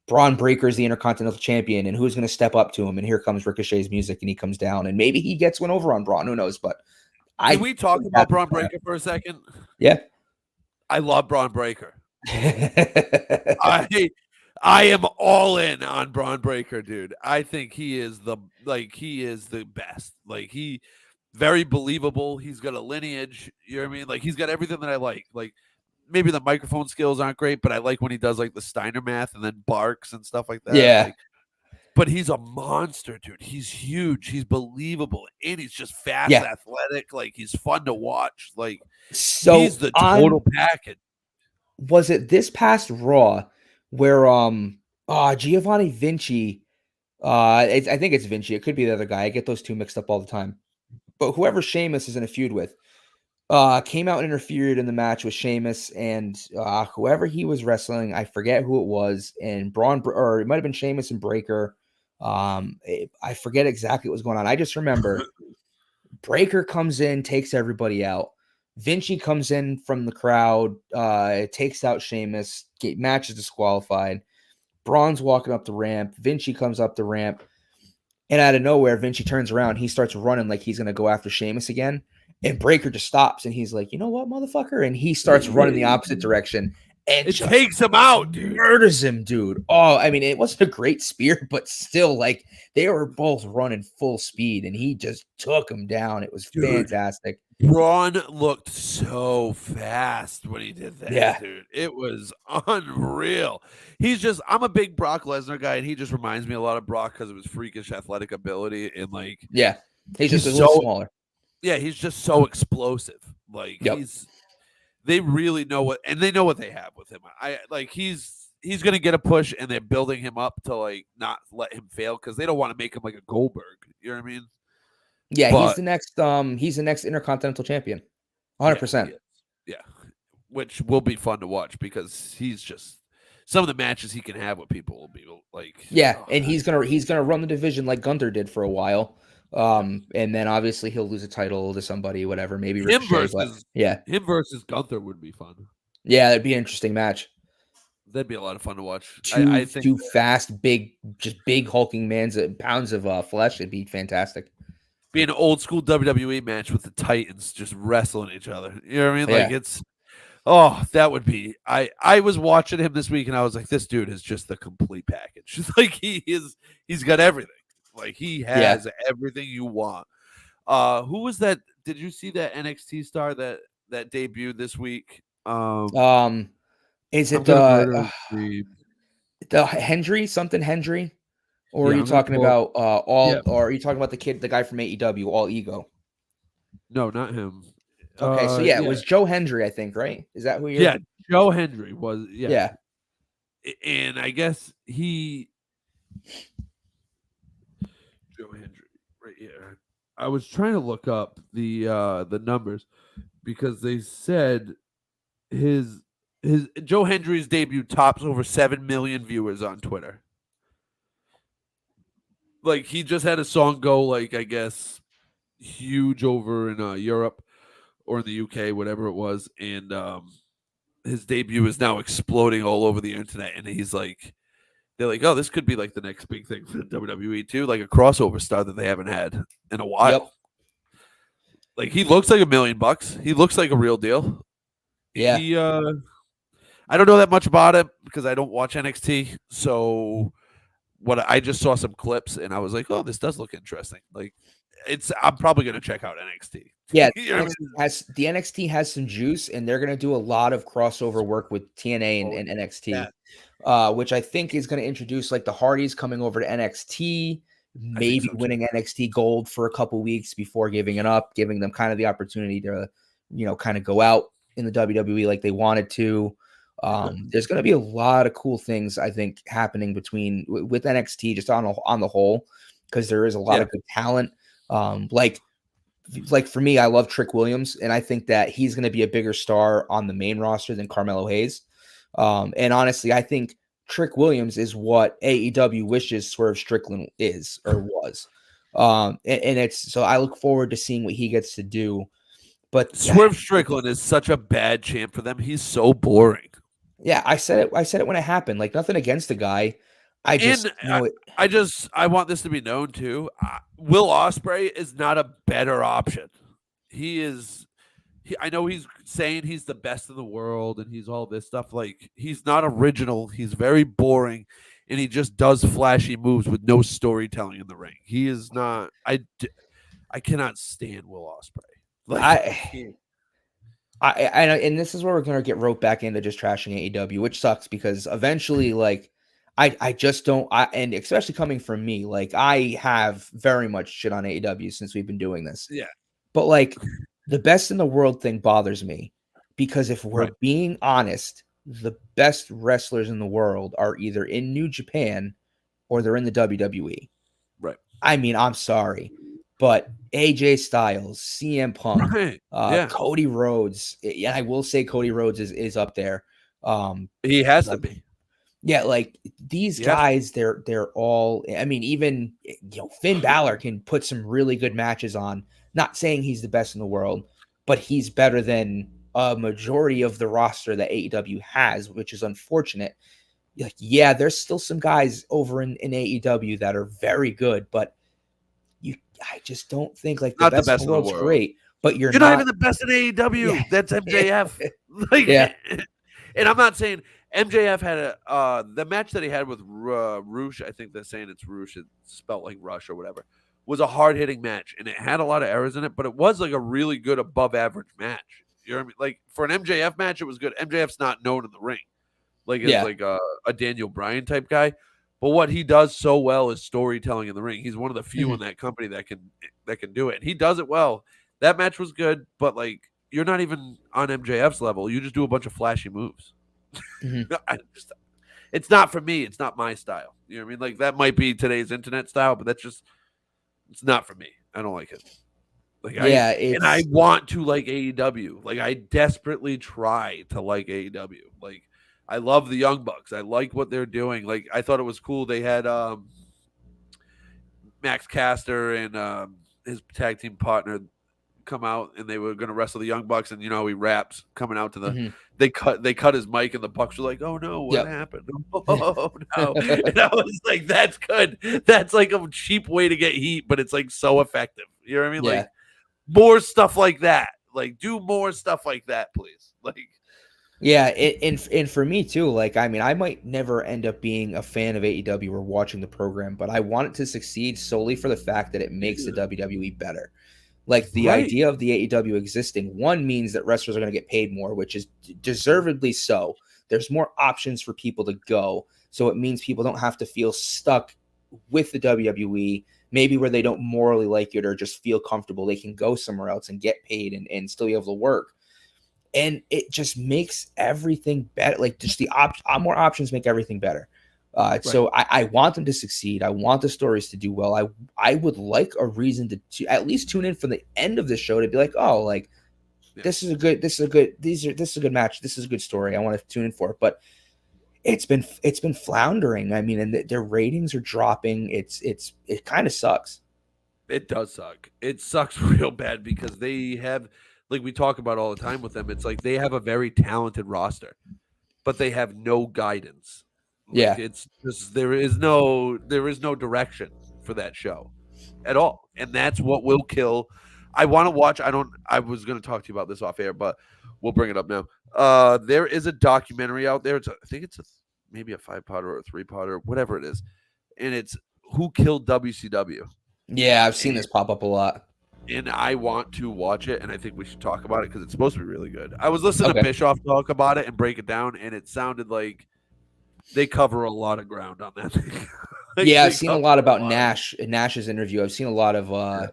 Braun Breaker's the Intercontinental Champion, and who's going to step up to him? And here comes Ricochet's music, and he comes down, and maybe he gets one over on Braun. Who knows? But Can I we talk think about that's Braun what's gonna Breaker for a second? happen. I love Braun Breaker. Yeah. I I am all in on Braun Breaker, dude. I think he is the best. Like he very believable. He's got a lineage. You know what I mean? Like he's got everything that I like. Like maybe the microphone skills aren't great, but I like when he does like the Steiner math and then barks and stuff like that. Yeah. Like, but he's a monster, dude. He's huge. He's believable, and he's just fast, Yeah. athletic. Like he's fun to watch. Like he's So the on total package. was it this past Raw where Giovanni Vinci I think it's Vinci. It could be the other guy. I get those two mixed up all the time. But whoever Sheamus is in a feud with, came out and interfered in the match with Sheamus and whoever he was wrestling. I forget who it was. And or it might have been Sheamus and Breaker. I forget exactly what was going on. I just remember Breaker comes in, takes everybody out. Vinci comes in from the crowd, takes out Sheamus. Match is disqualified. Braun's walking up the ramp. Vinci comes up the ramp. And out of nowhere, Vinci turns around. He starts running like he's going to go after Sheamus again. And Breaker just stops and he's like, you know what, motherfucker? And he starts running the opposite direction and It just takes him out, dude. murders him, dude. Oh, I mean, it wasn't a great spear, but still, like, they were both running full speed and he just took him down. It was Dude, fantastic. Braun looked so fast when he did that, Yeah. dude. It was unreal. I'm a big Brock Lesnar guy, and he just reminds me a lot of Brock because of his freakish athletic ability. And like, Yeah. He's he's just a little so, smaller. yeah, he's just so explosive. Like, Yep. they really know and they know what they have with him. He's going to get a push, and they're building him up to like not let him fail because they don't want to make him like a Goldberg. You know what I mean? Yeah, But he's the next Intercontinental Champion. yeah, 100%. yeah, which will be fun to watch because he's just some of the matches he can have with people will be like, Yeah, oh, and he's gonna run the division like Gunther did for a while. yeah. And then obviously he'll lose a title to somebody, whatever, maybe him Ricochet, but versus yeah. him versus Gunther would be fun. Yeah, that'd be an interesting match. That'd be a lot of fun to watch. Two I think two fast, just big hulking pounds of flesh. It'd be fantastic. be an old school WWE match with the Titans just wrestling each other. You know what I mean? Like Yeah. it's oh, that would be. I was watching him this week and I was like, this dude is just the complete package. Like he's got everything. Like he Yeah. has everything you want. Who was that did you see that NXT star that debuted this week? Um, is I'm it gonna murder his name. the Hendry something Hendry? Or are Yeah, you I'm gonna talking pull up. about Yeah, all? Or are you talking about the guy from AEW, All Ego? no, not him. Okay, so yeah, it Yeah, was Joe Hendry, I think, right? Is that who you're? yeah. Joe Hendry was Yeah. and I guess he Joe Hendry right here. I was trying to look up the numbers because they said his his Joe Hendry's debut tops over 7 million viewers on Twitter. Like he just had a song go like I guess huge over in Europe or in the UK, whatever it was, and his debut is now exploding all over the internet. And he's like, they're like, oh, this could be like the next big thing for the WWE too, like a crossover star that they haven't had in a Yep. while. Like he looks like $1 million. He looks like a real deal. Yeah. He I don't know that much about him because I don't watch NXT. So what I just saw some clips and I was like, oh, this does look interesting. Like I'm probably gonna check out NXT. Yeah, You know what I mean? the NXT has some juice, and they're gonna do a lot of crossover work with TNA Oh, and yeah, NXT, which I think is gonna introduce like the Hardys coming over to NXT, I think maybe so too. winning NXT Gold for a couple weeks before giving it up, giving them kind of the opportunity to, kind of go out in the WWE like they wanted to. Right. There's gonna be a lot of cool things I think happening with NXT just on the whole, because there is a lot Yeah. of good talent. Like for me, I love Trick Williams, and I think that he's going to be a bigger star on the main roster than Carmelo Hayes. And honestly, I think Trick Williams is what AEW wishes Swerve Strickland is or was. And it's so I look forward to seeing what he gets to do. But Swerve Strickland is such a bad champ for them. He's so boring. yeah, I said it. I said it when it happened. Like nothing against the guy. I just And I want this to be known too. Will Ospreay is not a better option. He is. I know he's saying he's the best in the world and he's all this stuff. Like he's not original. He's very boring, and he just does flashy moves with no storytelling in the ring. He is not. I cannot stand Will Ospreay. Like I I can't. I know, and this is where we're gonna get roped back into just trashing AEW, which sucks because eventually, like, I just don't. And especially coming from me, like, I have very much shit on AEW since we've been doing this. Yeah. But like, the best in the world thing bothers me because if we're Right. being honest, the best wrestlers in the world are either in New Japan or they're in the WWE. Right. I mean, I'm sorry, but AJ Styles, CM Punk, Right. Yeah. Cody Rhodes, and I will say Cody Rhodes is up there. He has to Like, be. yeah, like these He has to guys, they're all. I mean, even Finn Balor can put some really good matches on. Not saying he's the best in the world, but he's better than a majority of the roster that AEW has, which is unfortunate. Like, yeah, there's still some guys over in AEW that are very good, but I just don't think like the not the best in best the in the world's world. great, but you're You're not not. even the best in AEW. Yeah, That's MJF. Like, yeah. and I'm not saying MJF had the match that he had with Roosh. I think they're saying it's Roosh. It's spelled like Rush or whatever. Was a hard hitting match, and it had a lot of errors in it, but it was like a really good above average match. You know what I mean? Like for an MJF match, it was good. MJF's not known in the ring, like as Yeah. like a Daniel Bryan type guy. But what he does so well is storytelling in the ring. He's one of the few in Mhm. that company that can do it. And he does it well. That match was good, but like you're not even on MJF's level. You just do a bunch of flashy moves. Mhm. It's not for me. It's not my style. You know what I mean? Like that might be today's internet style, but it's not for me. I don't like it. Like Yeah, I it's want to like AEW. Like I desperately try to like AEW. Like I love the Young Bucks. I like what they're doing. Like I thought it was cool. They had Max Caster and his tag team partner come out and they were going to wrestle the Young Bucks, and you know he raps coming out to the mhm. they cut his mic and the Bucks were like, oh no, what Yep. happened? Oh no. And I was like, that's good. That's like a cheap way to get heat, but it's like so effective. You know what I mean? Yeah. Like more stuff like that. Like do more stuff like that, please. Like Yeah, and for me too, like I mean, I might never end up being a fan of AEW or watching the program, but I want it to succeed solely for the fact that it makes the WWE better. Like the Right. idea of the AEW existing, one means that wrestlers are going to get paid more, which is deservedly so. There's more options for people to go. So it means people don't have to feel stuck with the WWE, maybe where they don't morally like it or just feel comfortable. They can go somewhere else and get paid and still be able to work. And it just makes everything better. Like just the more options make everything better. Right. So I want them to succeed. I want the stories to do well. I would like a reason to at least tune in for the end of the show to be like, oh, like Yeah. this is a good this is a good match. This is a good story. I want to tune in for it. But it's been floundering. I mean, and their ratings are dropping. It kind of sucks. It does suck. It sucks real bad because they have, like we talk about all the time with them, it's like they have a very talented roster, but they have no guidance. Like Yeah. it's just there is no direction for that show at all. And that's what will kill. I want to watch. I was going to talk to you about this off air, but we'll bring it up now. There is a documentary out there. I think it's maybe a 5-potter or a 3-potter, whatever it is. And it's Who Killed WCW. Yeah, I've seen And this pop up a lot. I want to watch it, and I think we should talk about it because it's supposed to be really good. I was listening to Okay. Bischoff talk about it and break it down, and it sounded like they cover a lot of ground on that thing. Like, Yeah, they I've seen a cover lot about lot. Nash's interview. I've seen a lot of Yeah.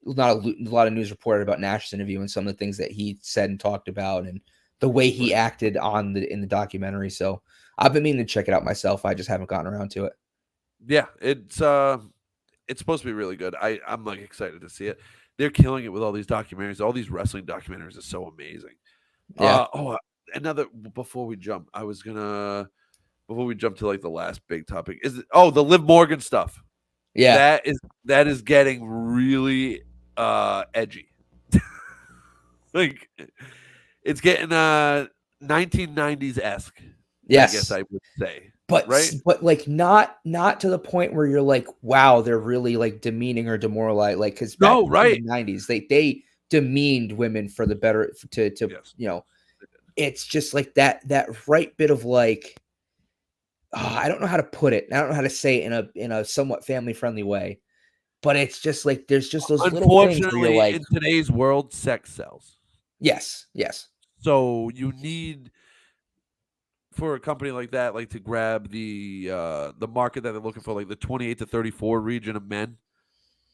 not a lot of news reported about Nash's interview and some of the things that he said and talked about and the way he Right. acted in the documentary. So I've been meaning to check it out myself. I just haven't gotten around to it. Yeah, it's supposed to be really good. I'm like excited to see it. They're killing it with all these documentaries. All these wrestling documentaries are so amazing. Yeah. Another before we jump, before we jump to like the last big topic the Liv Morgan stuff. Yeah. That is getting really edgy. Like it's getting 1990s esque. I guess Yes. I would say. But Right? but like not to the point where you're like, wow, they're really like demeaning or demoralized. Like because back No, in the right. 90s, they demeaned women for the better to Yes. it's just like that right bit of like I don't know how to put it. I don't know how to say it in a somewhat family friendly way. But it's just like there's just those little things where you're Unfortunately, like, in today's world, sex sells. yes, yes, So you need for a company like that, like to grab the market that they're looking for, like the 28 to 34 region of men.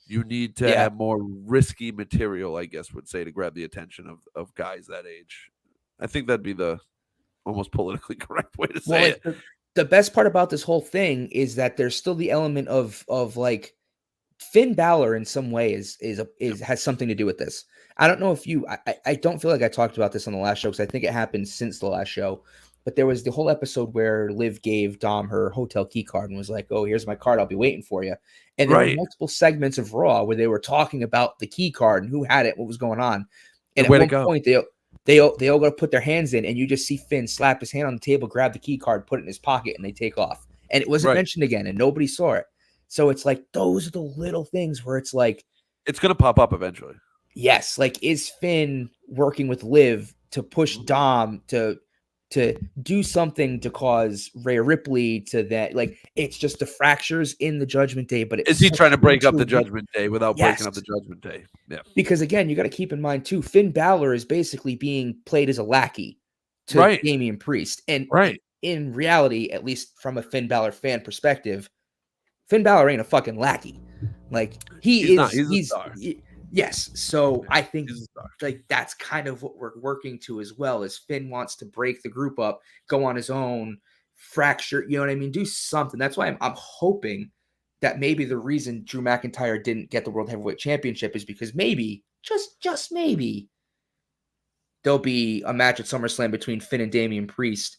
You need to yeah. have more risky material, I guess, would say, to grab the attention of guys that age. I think that'd be the almost politically correct way to Well, say like it. the best part about this whole thing is that there's still the element of like Finn Balor in some way Yep. is has something to do with this. I don't know if I don't feel like I talked about this on the last show because I think it happened since the last show. But there was the whole episode where Liv gave Dom her hotel key card and was like, "Oh, here's my card. I'll be waiting for you." And there were Right. multiple segments of Raw where they were talking about the key card and who had it, what was going on. And And at way to one go. point, they all go to put their hands in, and you just see Finn slap his hand on the table, grab the key card, put it in his pocket, and they take off. And it wasn't Right. mentioned again, and nobody saw it. So it's like those are the little things where it's like, It's gonna pop up eventually. yes, like is Finn working with Liv to push Mhm. Dom to do something to cause Rhea Ripley to that? Like it's just the fractures in the Judgment Day, but Is it's he such trying to break up the mutually Judgment Day without yes. breaking up the Judgment Day? Yeah. Because again, you got to keep in mind too, Finn Balor is basically being played as a lackey to Right. Damian Priest, and Right. in reality, at least from a Finn Balor fan perspective, Finn Balor ain't a fucking lackey. Like He's not. He's a star. Yes. So Yeah. I think He's a star. like that's kind of what we're working to as well. Is Finn wants to break the group up, go on his own, fracture. You know what I mean? Do something. That's why I'm hoping that maybe the reason Drew McIntyre didn't get the World Heavyweight Championship is because maybe just maybe there'll be a match at SummerSlam between Finn and Damian Priest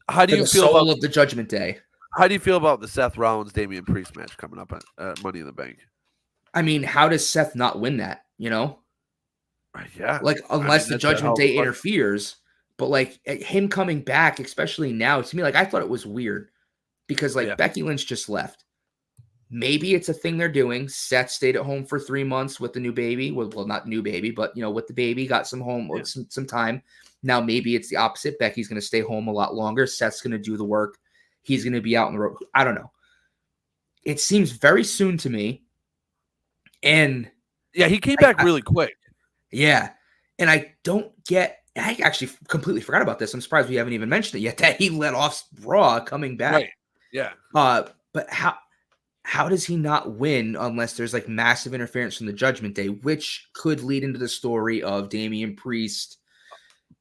How do for you the feel about soul of the Judgment Day. the Seth Rollins Damian Priest match coming up at Money in the Bank? I mean, how does Seth not win that? You know, Yeah, like I mean unless the that's a hell Judgment of a Day question. interferes. But like him coming back, especially now, to me, like I thought it was weird because like Yeah. Becky Lynch just left. Maybe it's a thing they're doing. Seth stayed at home for 3 months with the new baby. Well, not new baby, but with the baby, got some home Yeah. some time. Now maybe it's the opposite. Becky's going to stay home a lot longer. Seth's going to do the work. He's going to be out on the road. I don't know. It seems very soon to me. And Yeah, he came I, back I really quick. yeah, and I don't get. I actually completely forgot about this. I'm surprised we haven't even mentioned it yet. That he let off Raw coming back. Right. Yeah. But how does he not win unless there's like massive interference from the Judgment Day, which could lead into the story of Damian Priest,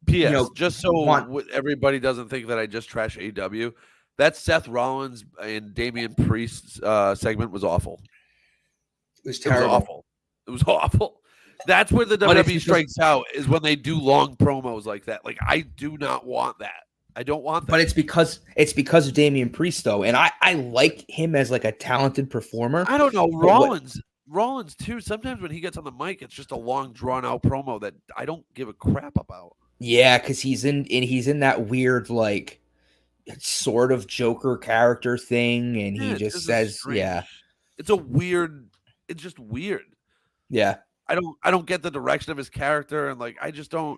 P.S. Just so want everybody doesn't think that I just trash AW, that Seth Rollins and Damian Priest segment was awful. it was It was terrible. awful. It was awful. That's where the But it's WWE because strikes out, is when they do long promos like that. Like, I do not want that. I don't want that. but it's because of Damian Priest though, and I like him as like a talented performer. I don't know. But what Rollins too. Sometimes when he gets on the mic, it's just a long, drawn out promo that I don't give a crap about. Yeah, because he's in that weird like sort of Joker character thing, and he Yeah, it's just just a says, yeah, strange. It's a weird. It's just weird. yeah. I don't get the direction of his character, and like I just don't.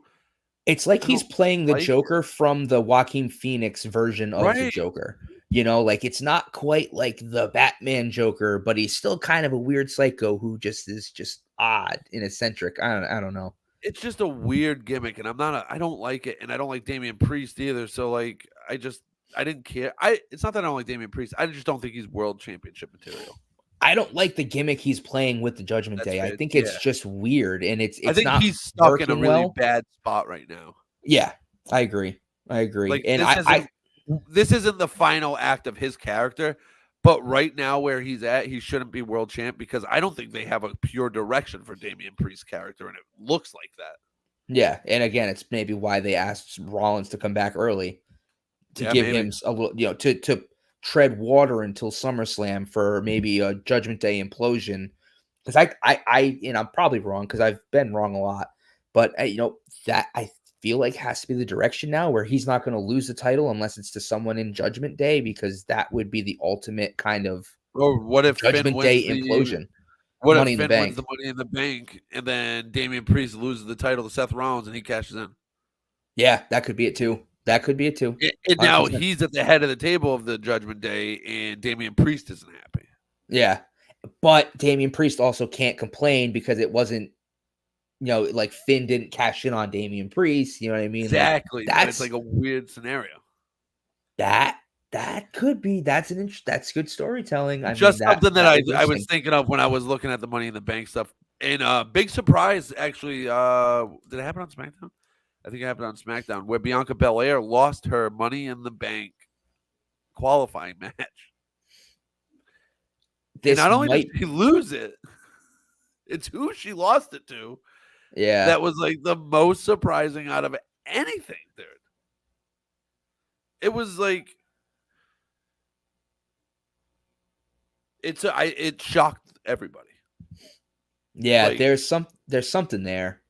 It's like I he's don't playing the like Joker from the Joaquin Phoenix version of the right. Joker. You know, like it's not quite like the Batman Joker, but he's still kind of a weird psycho who just is just odd and eccentric. I don't know. It's just a weird gimmick, and I don't like it, and I don't like Damian Priest either. So like I didn't care. It's not that I don't like Damian Priest. I just don't think he's world championship material. I don't like the gimmick he's playing with the Judgment That's Day. I fair. think Yeah. it's just weird and I it's think not he's stuck in a working really well. bad spot right now. Yeah, I agree. I agree. Like And this isn't the final act of his character, but right now where he's at, he shouldn't be world champ because I don't think they have a pure direction for Damian Priest's character, and it looks like that. yeah, and again, it's maybe why they asked Rollins to come back early to Yeah, give maybe. him a little, to tread water until SummerSlam for maybe a Judgment Day implosion. Because and I'm probably wrong because I've been wrong a lot, but that I feel like has to be the direction now, where he's not going to lose the title unless it's to someone in Judgment Day, because that would be the ultimate kind of Or what if Finn Judgment wins Day the implosion. what if Money in the Finn wins Bank. the Money in the Bank and then Damian Priest loses the title to Seth Rollins and he cashes in? Yeah, that could be it too. That could be it too. And now 100%. he's at the head of the table of the Judgment Day, and Damian Priest isn't happy. Yeah. But Damian Priest also can't complain because it wasn't, like Finn didn't cash in on Damian Priest. You know what I mean? Exactly. Like It's like a weird scenario. that could be that's good storytelling. I mean, Just something that would be I was interesting. thinking of when I was looking at the Money in the Bank stuff. And big surprise, actually, did it happen on SmackDown? I think it happened on SmackDown, where Bianca Belair lost her Money in the Bank qualifying match. And This not only did might she lose it, it's who she lost it to. Yeah. That was like the most surprising out of anything, dude. It was like it shocked everybody. Yeah, Like, there's something there.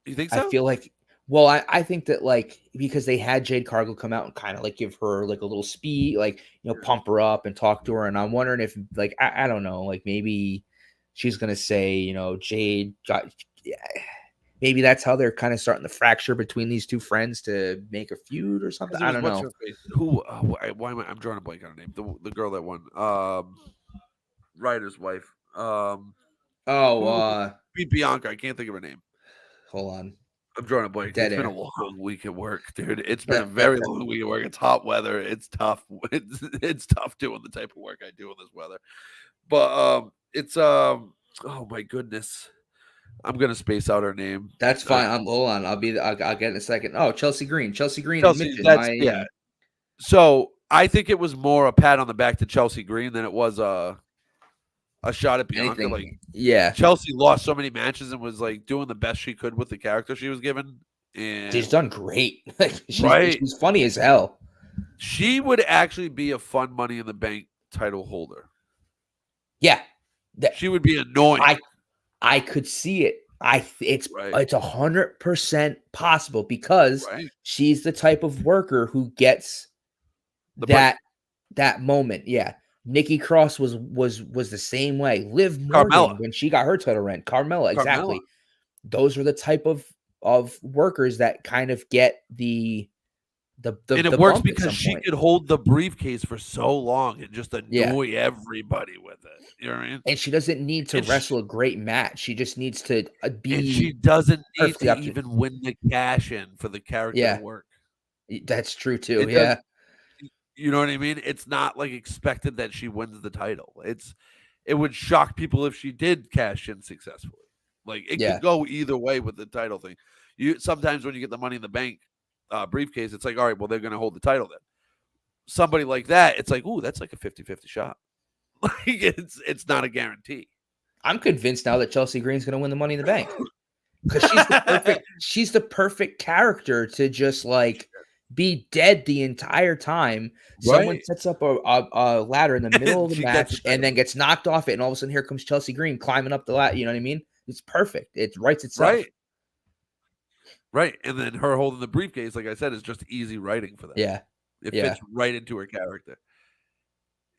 you think I so? feel like well, I think that like because they had Jade Cargill come out and kind of like give her like a little speed, like pump her up and talk to her. And I'm wondering if like I don't know, like maybe she's gonna say, Jade got yeah, maybe that's how they're kind of starting the fracture between these two friends to make a feud or something. Because it I was don't what's know. her face? Who? Why am I'm drawing a blank on her name? The girl that won. Ryder's wife. Oh, Who beat Bianca? I can't think of her name. hold on. I'm drawing a blank. Dead It's been a air. long week at work, dude. It's been a very long week at work. It's hot weather. It's tough. It's tough doing the type of work I do in this weather. But it's oh my goodness. I'm gonna space out her name. That's fine. Hold on. I'll get in a second. Oh, Chelsea Green. Chelsea Green Chelsea, mentioned that's yeah. So I think it was more a pat on the back to Chelsea Green than it was a shot at Bianca. anything. Like, Yeah. Chelsea lost so many matches and was like doing the best she could with the character she was given. And She's done great. Right. She's funny as hell. she would actually be a fun Money in the Bank title holder. Yeah. She would be annoying. I could see it. It's Right. 100% possible because Right. she's the type of worker who gets The that moment. Yeah. Nikki Cross was the same way. Liv Morgan Carmella. when she got her title run. Carmella, exactly. Those are the type of workers that kind of get the And it the works bump at because some she point. could hold the briefcase for so long and just Yeah. annoy everybody with it. You know what I mean? And she doesn't need to And sh wrestle a great match. She just needs to and she be doesn't need perfectly to up to. even win the cash in for the character to Yeah, work. that's true too. It does Yeah. you know what I mean? It's not, like, expected that she wins the title. It would shock people if she did cash in successfully. Like, it Yeah. could go either way with the title thing. You sometimes when you get the Money in the Bank, briefcase, it's like, "Alright, well, they're gonna hold the title then." Somebody like that, it's like, "Ooh, that's like a 50-50 shot." Like, it's not a guarantee. I'm convinced now that Chelsea Green's going to win the Money in the Bank because she's the perfect character to just like be dead the entire time. Someone Right. sets up a ladder in the middle of the She gets the match and title. then gets knocked off it, and all of a sudden here comes Chelsea Green climbing up the ladder. You know what I mean? It's perfect. It writes itself. Right. Right, and then her holding the briefcase, like I said, is just easy writing for that. Yeah. It Yeah. fits right into her character.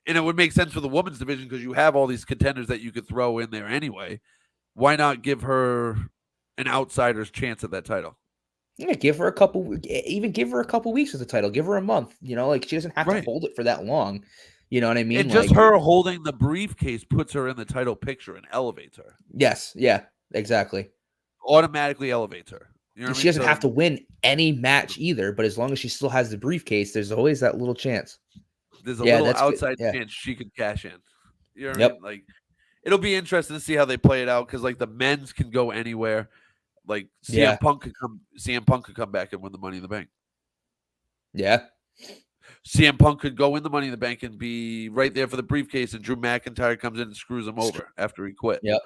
And it would make sense for the women's division because you have all these contenders that you could throw in there anyway. Why not give her an outsider's chance at that title? Yeah, even give her a couple weeks with the title. Give her a month. You know, like she doesn't have to Right. hold it for that long. You know what I mean? And just Like, her holding the briefcase puts her in the title picture and elevates her. yes, yeah, exactly. Automatically elevates her. You know And what I she mean? doesn't have to win any match either, but as long as she still has the briefcase, there's always that little chance. There's a Yeah, little that's good. outside Yeah. chance she could cash in. You know what I Yep. mean? Like, it'll be interesting to see how they play it out because, like, the men's can go anywhere. Like Yeah. CM Punk could come back and win the Money in the Bank. Yeah. CM Punk could go in the Money in the Bank and be right there for the briefcase, and Drew McIntyre comes in and screws him over after he quit. Yep.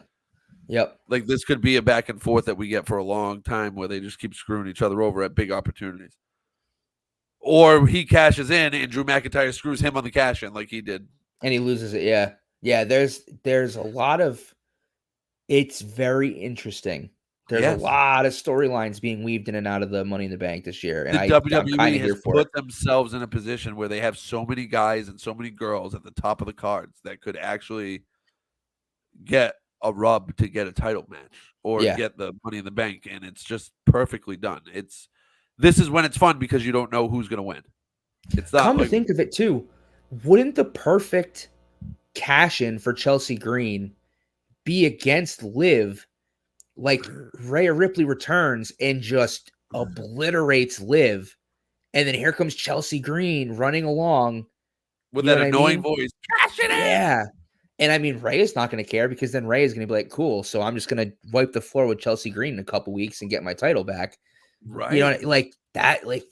Yep. Like, this could be a back and forth that we get for a long time where they just keep screwing each other over at big opportunities. Or he cashes in and Drew McIntyre screws him on the cash in like he did. And he loses it. Yeah. Yeah. There's a lot of, it's very interesting. There's a lot of storylines being weaved in and out of the Money in the Bank this year. And The I'm kind WWE of here has for put it. themselves in a position where they have so many guys and so many girls at the top of the cards that could actually get a rub to get a title match or Yeah. get the Money in the Bank, and it's just perfectly done. This is when it's fun because you don't know who's going to win. It's not Come to like think of it too, wouldn't the perfect cash in for Chelsea Green be against Liv? Like Rhea Ripley returns and just obliterates Liv, and then here comes Chelsea Green running along with you know that what I annoying mean? voice. Cash it in. Yeah. And I mean, Rhea's not going to care because then Rhea is going to be like, cool. So I'm just going to wipe the floor with Chelsea Green in a couple weeks and get my title back. Right. You know, like that. Like,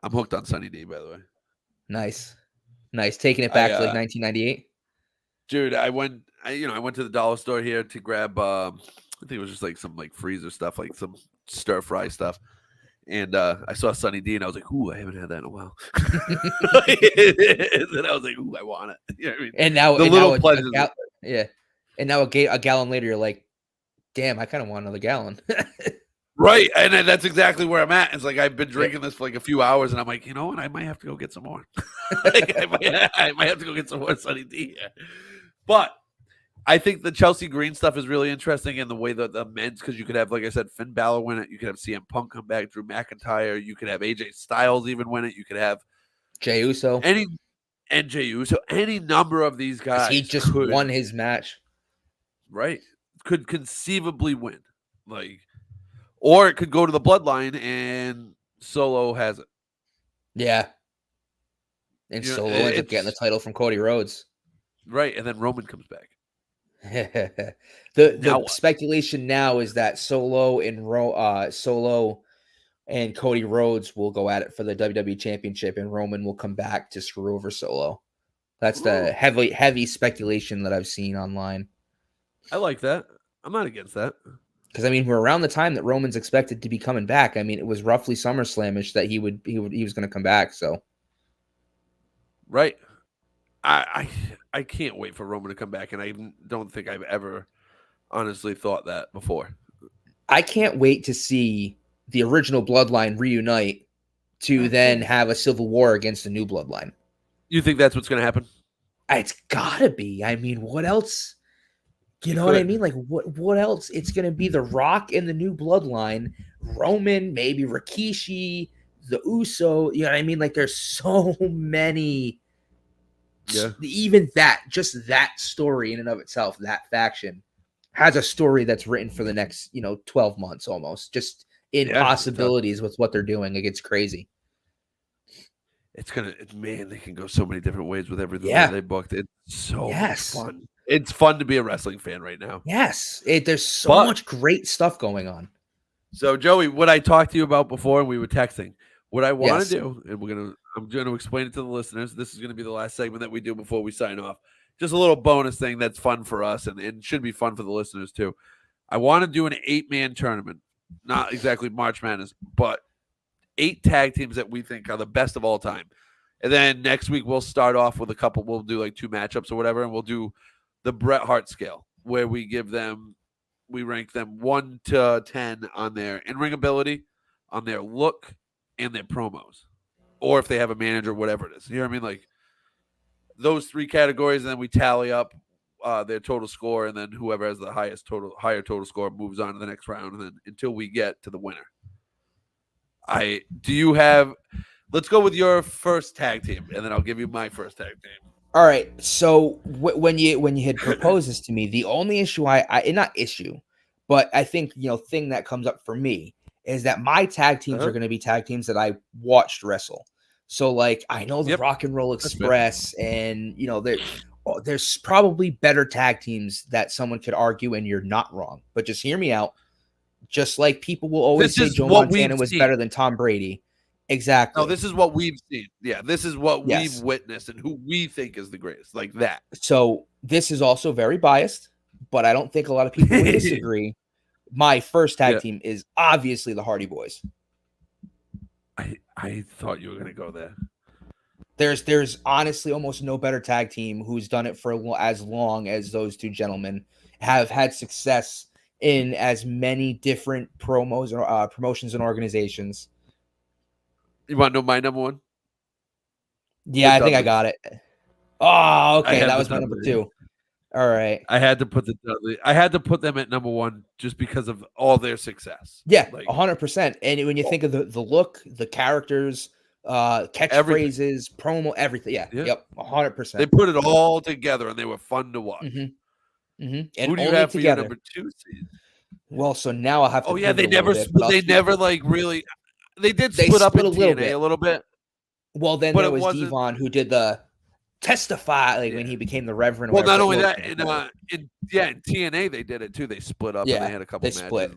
I'm hooked on Sunny D, by the way. Nice. Taking it back to like 1998. Dude, I went to the dollar store here to grab I think it was just like some like freezer stuff, like some stir fry stuff. And I saw Sunny D and I was like, ooh, I haven't had that in a while. And I was like, ooh, I want it. You know what I mean? And now the little pleasures. Yeah. And now a gallon later, you're like, damn, I kind of want another gallon. Right. And that's exactly where I'm at. It's like I've been drinking this for like a few hours and I'm like, you know what? I might have to go get some more. Like, I might have to go get some more Sunny D. But I think the Chelsea Green stuff is really interesting in the way that the men's, because you could have, like I said, Finn Balor win it. You could have CM Punk come back, Drew McIntyre. You could have AJ Styles even win it. You could have Jey Uso. Jey Uso. Any number of these guys. He just won his match. Right. Could conceivably win. Like, or it could go to the bloodline and Solo has it. Yeah. And Solo ends up getting the title from Cody Rhodes. Right. And then Roman comes back. the speculation now is that Solo and Cody Rhodes will go at it for the WWE Championship, and Roman will come back to screw over Solo. That's the heavy speculation that I've seen online. I like that. I'm not against that. Because I mean, we're around the time that Roman's expected to be coming back. I mean, it was roughly SummerSlamish that he was going to come back. So, right. I can't wait for Roman to come back, and I don't think I've ever honestly thought that before. I can't wait to see the original Bloodline reunite to then have a civil war against the new Bloodline. You think that's what's going to happen? It's gotta be. I mean, what else? You know what I mean? Like, what else? It's going to be The Rock and the new Bloodline, Roman, maybe Rikishi, the Uso. You know what I mean? Like there's so many. Yeah. Even just that story in and of itself, that faction has a story that's written for the next 12 months almost. Just in Yeah. possibilities with what they're doing. Like it's crazy. Man, they can go so many different ways with everything that Yeah. they booked. It's so much Yes. fun. It's fun to be a wrestling fan right now. Yes. There's so But much great stuff going on. so Joey, what I talked to you about before and we were texting, what I want to Yes. do, and I'm gonna explain it to the listeners. This is gonna be the last segment that we do before we sign off. Just a little bonus thing that's fun for us and should be fun for the listeners too. I want to do an 8-man tournament. Not exactly March Madness, but 8 tag teams that we think are the best of all time. And then next week we'll start off with a couple. We'll do like 2 matchups or whatever, and we'll do the Bret Hart scale where we rank them 1 to 10 on their in-ring ability, on their look, and their promos, or if they have a manager, whatever it is. You know what I mean? Like those 3 categories, and then we tally up their total score, and then whoever has the higher total score moves on to the next round, and then until we get to the winner. Let's go with your first tag team, and then I'll give you my first tag team. All right. So when you had proposed this to me, the only issue not issue, but I think thing that comes up for me is that my tag teams are going to be tag teams that I watched wrestle. So like I know the Rock and Roll Express, and there's probably better tag teams that someone could argue, and you're not wrong. But just hear me out. Just like people will always say Joe Montana was better than Tom Brady. Exactly. No, this is what we've seen. Yeah, this is what we've witnessed and who we think is the greatest, like that. So this is also very biased, but I don't think a lot of people would disagree. My first tag team is obviously the Hardy Boys. I thought you were going to go there. There's honestly almost no better tag team who's done it for as long as those two gentlemen have had success in as many different promotions and organizations. You want to know my number one? Yeah, I think I got it. Oh, okay. That was my number 2. All right. I had to put the Dudley. I had to put them at number 1 just because of all their success. Yeah, 100%. And when you think of the look, the characters, catchphrases, promo, everything. Yeah. Yep. 100%. They put it all together and they were fun to watch. Mm-hmm. Mm-hmm. And who do you have for your number 2 seed? Well, so now I'll have to. Oh yeah, they never like really. They did split up in TNA a little bit. Well, then there was Devon who did the testify, like when he became the Reverend. Well, not only that, in TNA they did it too. They split up and they had a couple matches. Split.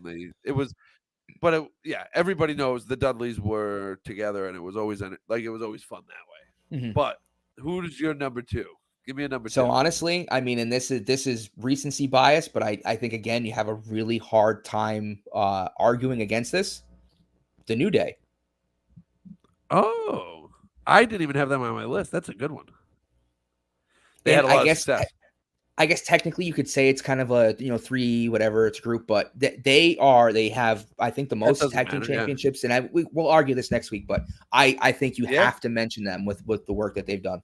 Everybody knows the Dudleys were together, and it was always fun that way. Mm-hmm. But who's your number 2? Give me a number 2. So honestly, I mean, and this is recency bias, but I think again you have a really hard time arguing against this. The New Day. Oh, I didn't even have them on my list. That's a good one. They had a lot of success. I guess technically you could say it's kind of a 3 whatever it's a group, but they have I think the most tag team championships, and we'll argue this next week, but I think you have to mention them with the work that they've done.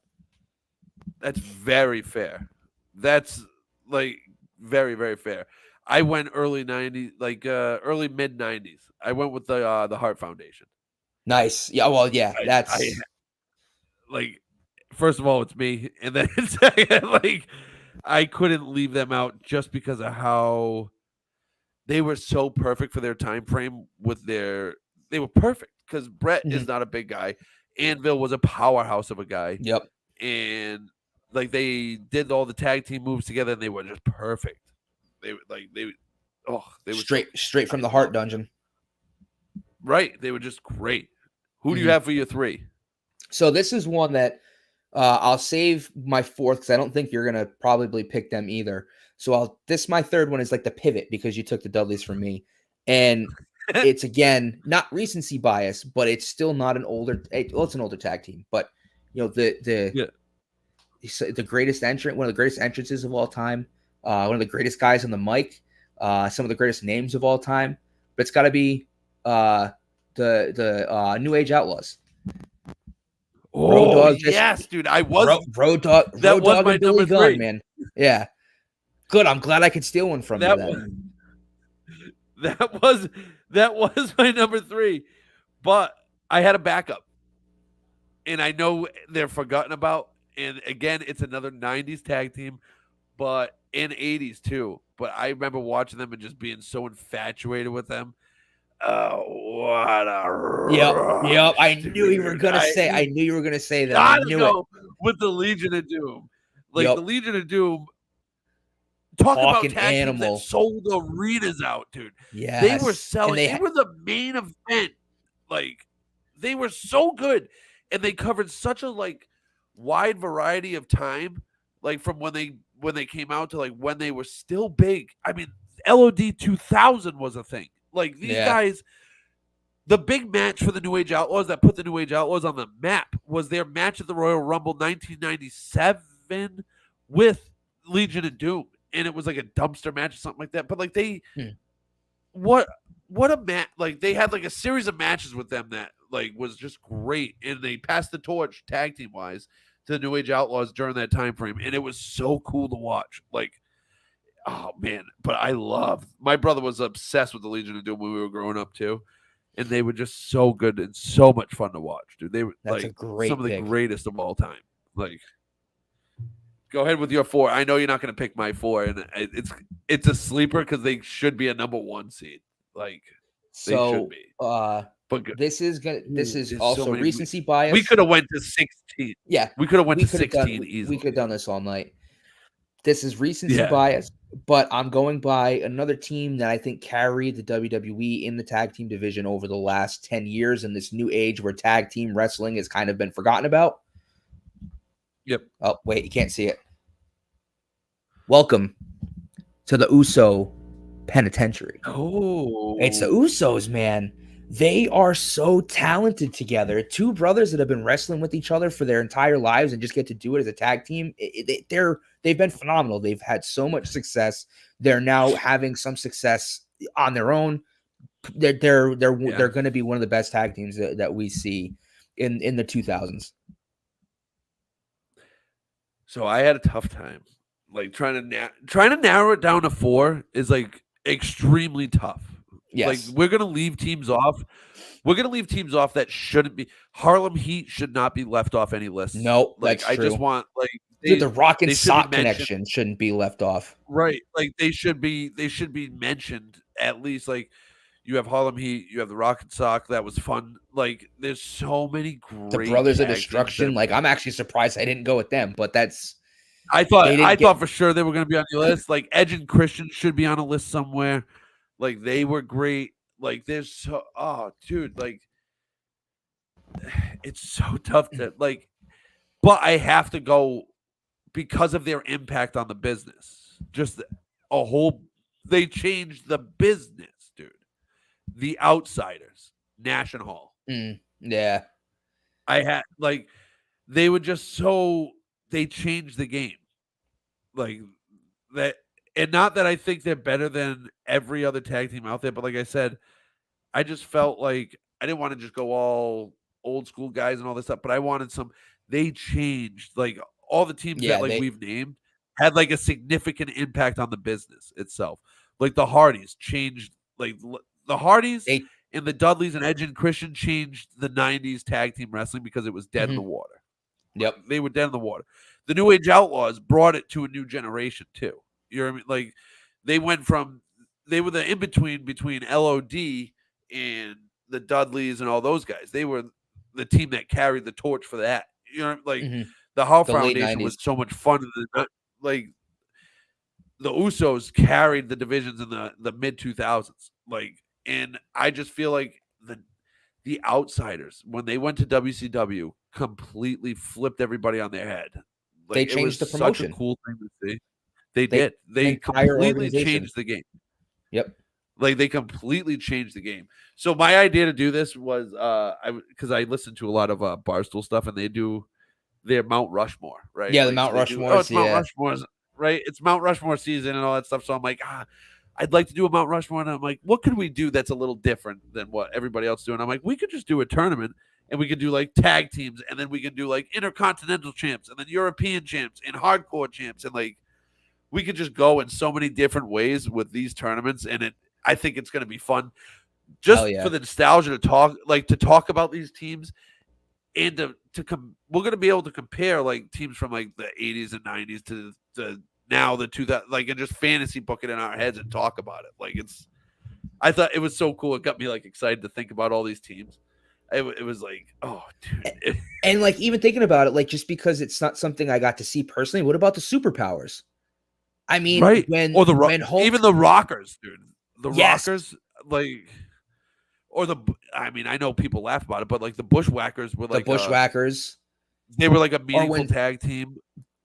That's very fair. That's like very, very fair. I went early 90s, early mid 90s. I went with the Hart Foundation. Nice. Yeah. Well, yeah. First of all, it's me, and then I couldn't leave them out just because of how they were so perfect for their time frame. They were perfect because Brett is not a big guy. Anvil was a powerhouse of a guy. Yep. And they did all the tag team moves together, and they were just perfect. They were straight from the Heart Dungeon. Right. They were just great. Who do you have for your 3? So this is one that I'll save my 4th because I don't think you're going to probably pick them either. So my 3rd one is like the pivot because you took the Dudleys from me. And it's, again, not recency bias, but it's still not an older – it's an older tag team. But, the greatest entrant, one of the greatest entrances of all time, one of the greatest guys on the mic, some of the greatest names of all time. But it's got to be the New Age Outlaws. Oh, yes, dude. I was Road Dog. That was my number 3, man. Yeah, good. I'm glad I could steal one from you. That was my number 3, but I had a backup, and I know they're forgotten about. And again, it's another '90s tag team, but in '80s too. But I remember watching them and just being so infatuated with them. Oh, what a Yep, yep. I rush, knew you were dude! gonna say. I knew you were gonna say them. I Gotta knew it. go with the Legion of Doom. Like the Yep. Legion of Doom. Talk about Talking tag teams that animal. sold arenas out, dude. They were Yes, and selling. They were the main event. Like they were so good, and they covered such a wide variety of time. Like from when they came out to like when they were still big. I mean, LOD 2000 was a thing. Like these yeah, guys, the big match for the New Age Outlaws that put the New Age Outlaws on the map was their match at the Royal Rumble 1997 with Legion of Doom. And it was like a dumpster match or something like that. But like Hmm. what a match! Like they had like a series of matches with them that like was just great, and they passed the torch tag team wise to the New Age Outlaws during that time frame, and it was so cool to watch. Like, oh man! But I love my brother was obsessed with the Legion of Doom when we were growing up too, and they were just so good and so much fun to watch, dude. They were that's a like some great of the pick. greatest of all time. Like, go ahead with your four. I know you're not going to pick my four, and it's a sleeper because they should be a number one seed. Like they should So, be. uh, But good. this is Ooh, is there's so also many. recency We bias. could have went to 16. Yeah, We could have went we to could have done 16 we easily. could have done this all night. This is recency Yeah. bias, but I'm going by another team that I think carried the WWE in the tag team division over the last 10 years in this new age where tag team wrestling has kind of been forgotten about. Yep. Oh, wait, you can't see it. Welcome to the Uso Penitentiary. Oh. It's the Usos, man. They are so talented together. Two brothers that have been wrestling with each other for their entire lives and just get to do it as a tag team. They've been phenomenal. They've had so much success. They're now having some success on their own. They're going to be one of the best tag teams that we see in the 2000s. So I had a tough time. Like trying to narrow it down to four is like extremely tough. Yes. Like we're gonna leave teams off. We're gonna leave teams off that shouldn't be. Harlem Heat should not be left off any lists. No, like that's I true. just want like Dude, the Rock and they should be Sock mentioned. connection shouldn't be left off. Right. Like they should be mentioned at least. Like you have Harlem Heat, you have the Rocket Sock. That was fun. Like there's so many great The Brothers of tag teams Destruction. that- Like I'm actually surprised I didn't go with them, but that's I they didn't thought for sure they were going to be on your list. Like Edge and Christian should be on a list somewhere. Like they were great. Like there's so dude, like it's so tough to like. But I have to go because of their impact on the business. Just a whole, they changed the business, dude. The Outsiders, National Hall. Yeah. I had like they were just so they changed the game. Like that, and not that I think they're better than every other tag team out there, but like I said, I just felt like I didn't want to just go all old school guys and all this stuff, but I wanted some. They changed like all the teams Yeah, that like we've named had like a significant impact on the business itself. Like the Hardys changed, like the Hardys and the Dudleys and Edge and Christian changed the '90s tag team wrestling because it was dead in the water. Yep, they were dead in the water. The New Age Outlaws brought it to a new generation too. You know what I mean? Like they went from they were the in between LOD and the Dudleys and all those guys. They were the team that carried the torch for that. You know, like the Hall Foundation was so much fun. Like the Usos carried the divisions in the mid 2000s. Like, and I just feel like the Outsiders when they went to WCW completely flipped everybody on their head. Like, they changed the promotion. Such a cool thing to see. They did. They completely changed the game. Yep. Like they completely changed the game. So my idea to do this was because I listened to a lot of Barstool stuff and they do their Mount Rushmore, right? Yeah, like, the Mount Rushmore. It's Mount Rushmore's right. It's Mount Rushmore season and all that stuff. So I'm like, I'd like to do a Mount Rushmore, and I'm like, what could we do that's a little different than what everybody else is doing? I'm like, we could just do a tournament and we could do like tag teams, and then we could do like intercontinental champs, and then European champs, and hardcore champs, and like we could just go in so many different ways with these tournaments, and I think it's going to be fun. Hell just for yeah. the nostalgia to talk about these teams and we're gonna be able to compare like teams from like the 80s and 90s to the now the 2000 like and just fantasy book it in our heads and talk about it. Like I thought it was so cool. It got me like excited to think about all these teams. It was like, oh, dude. And like even thinking about it, like just because it's not something I got to see personally, what about the superpowers? I mean, Right. Or when Hulk, even the Rockers, dude. The yes, Rockers, like, or I mean, I know people laugh about it, but like the Bushwhackers were the like Bushwhackers, they were like a or meaningful when tag team.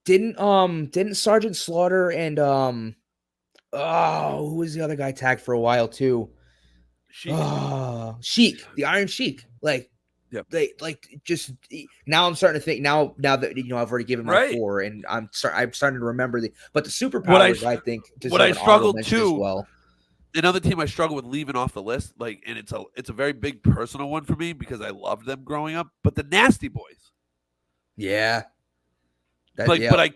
didn't Sergeant Slaughter and who was the other guy tagged for a while too? Sheik. Sheik, the Iron Sheik. Like Yep. they like just now I'm starting to think now that I've already given my Right. 4 and I'm starting to remember but the What superpowers I think what I deserve an honorable struggled mention as too, well. another team I struggle with leaving off the list, like, and it's a very big personal one for me because I loved them growing up. But the Nasty Boys, Yeah. but I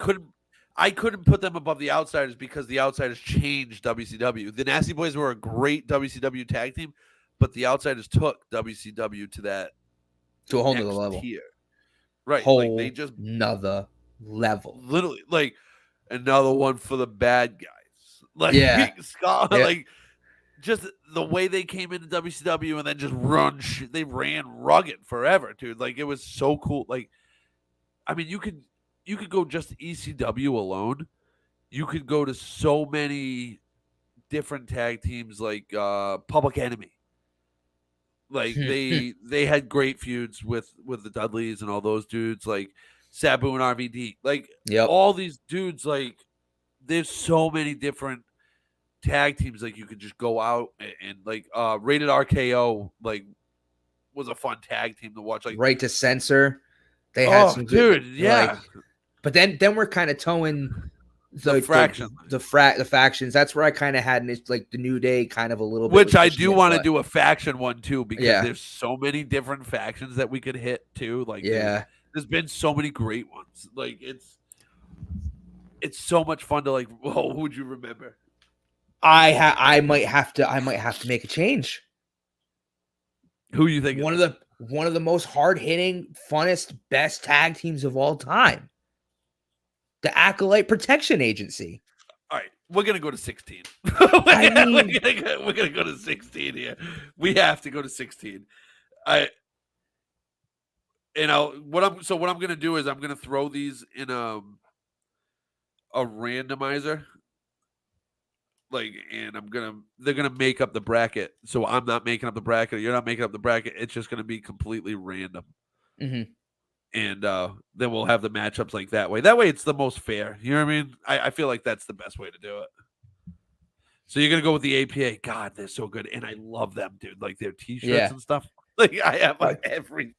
couldn't put them above the Outsiders because the Outsiders changed WCW. The Nasty Boys were a great WCW tag team, but the Outsiders took WCW to that to a whole nother next level. tier. Right, Whole like they just nother level. literally like another one for the bad guys. Like Yeah. Scott, Yeah. like just the way they came into WCW and then just they ran rugged forever, dude. Like it was so cool. Like, I mean, you could go just ECW alone. You could go to so many different tag teams like Public Enemy. Like they had great feuds with the Dudleys and all those dudes, like Sabu and RVD. Like Yep. all these dudes, like there's so many different tag teams like you could just go out and like Rated RKO like was a fun tag team to watch. Like Right to Censor. They had some good dude, yeah. Like, but then we're kind of towing the faction. The factions. That's where I kind of had like the New Day kind of a little bit. Which I do want to do a faction one too because there's so many different factions that we could hit too. Like there's been so many great ones. Like it's so much fun to like. Whoa, who would you remember? I might have to make a change. Who you think? One of the most hard hitting, funnest, best tag teams of all time. The Acolyte Protection Agency. All right, we're gonna go to 16. we're gonna go to 16 here. We have to go to 16. What I'm gonna do is I'm gonna throw these in a randomizer. Like, and they're gonna make up the bracket. So I'm not making up the bracket. You're not making up the bracket. It's just gonna be completely random. Mm-hmm. And then we'll have the matchups like that way. That way, it's the most fair. You know what I mean? I feel like that's the best way to do it. So you're gonna go with the APA. God, they're so good, and I love them, dude. Like their T-shirts and stuff. Like I have everything,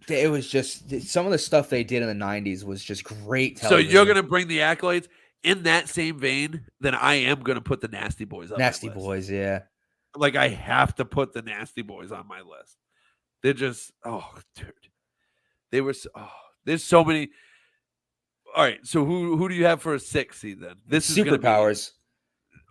dude. It was just some of the stuff they did in the '90s was just great. Television. So you're gonna bring the Accolades. In that same vein, then I am going to put the Nasty Boys up. Nasty Boys, yeah. Like, I have to put the Nasty Boys on my list. They're just, dude. They were, there's so many. All right, so who do you have for a 6 seed then? This is Superpowers.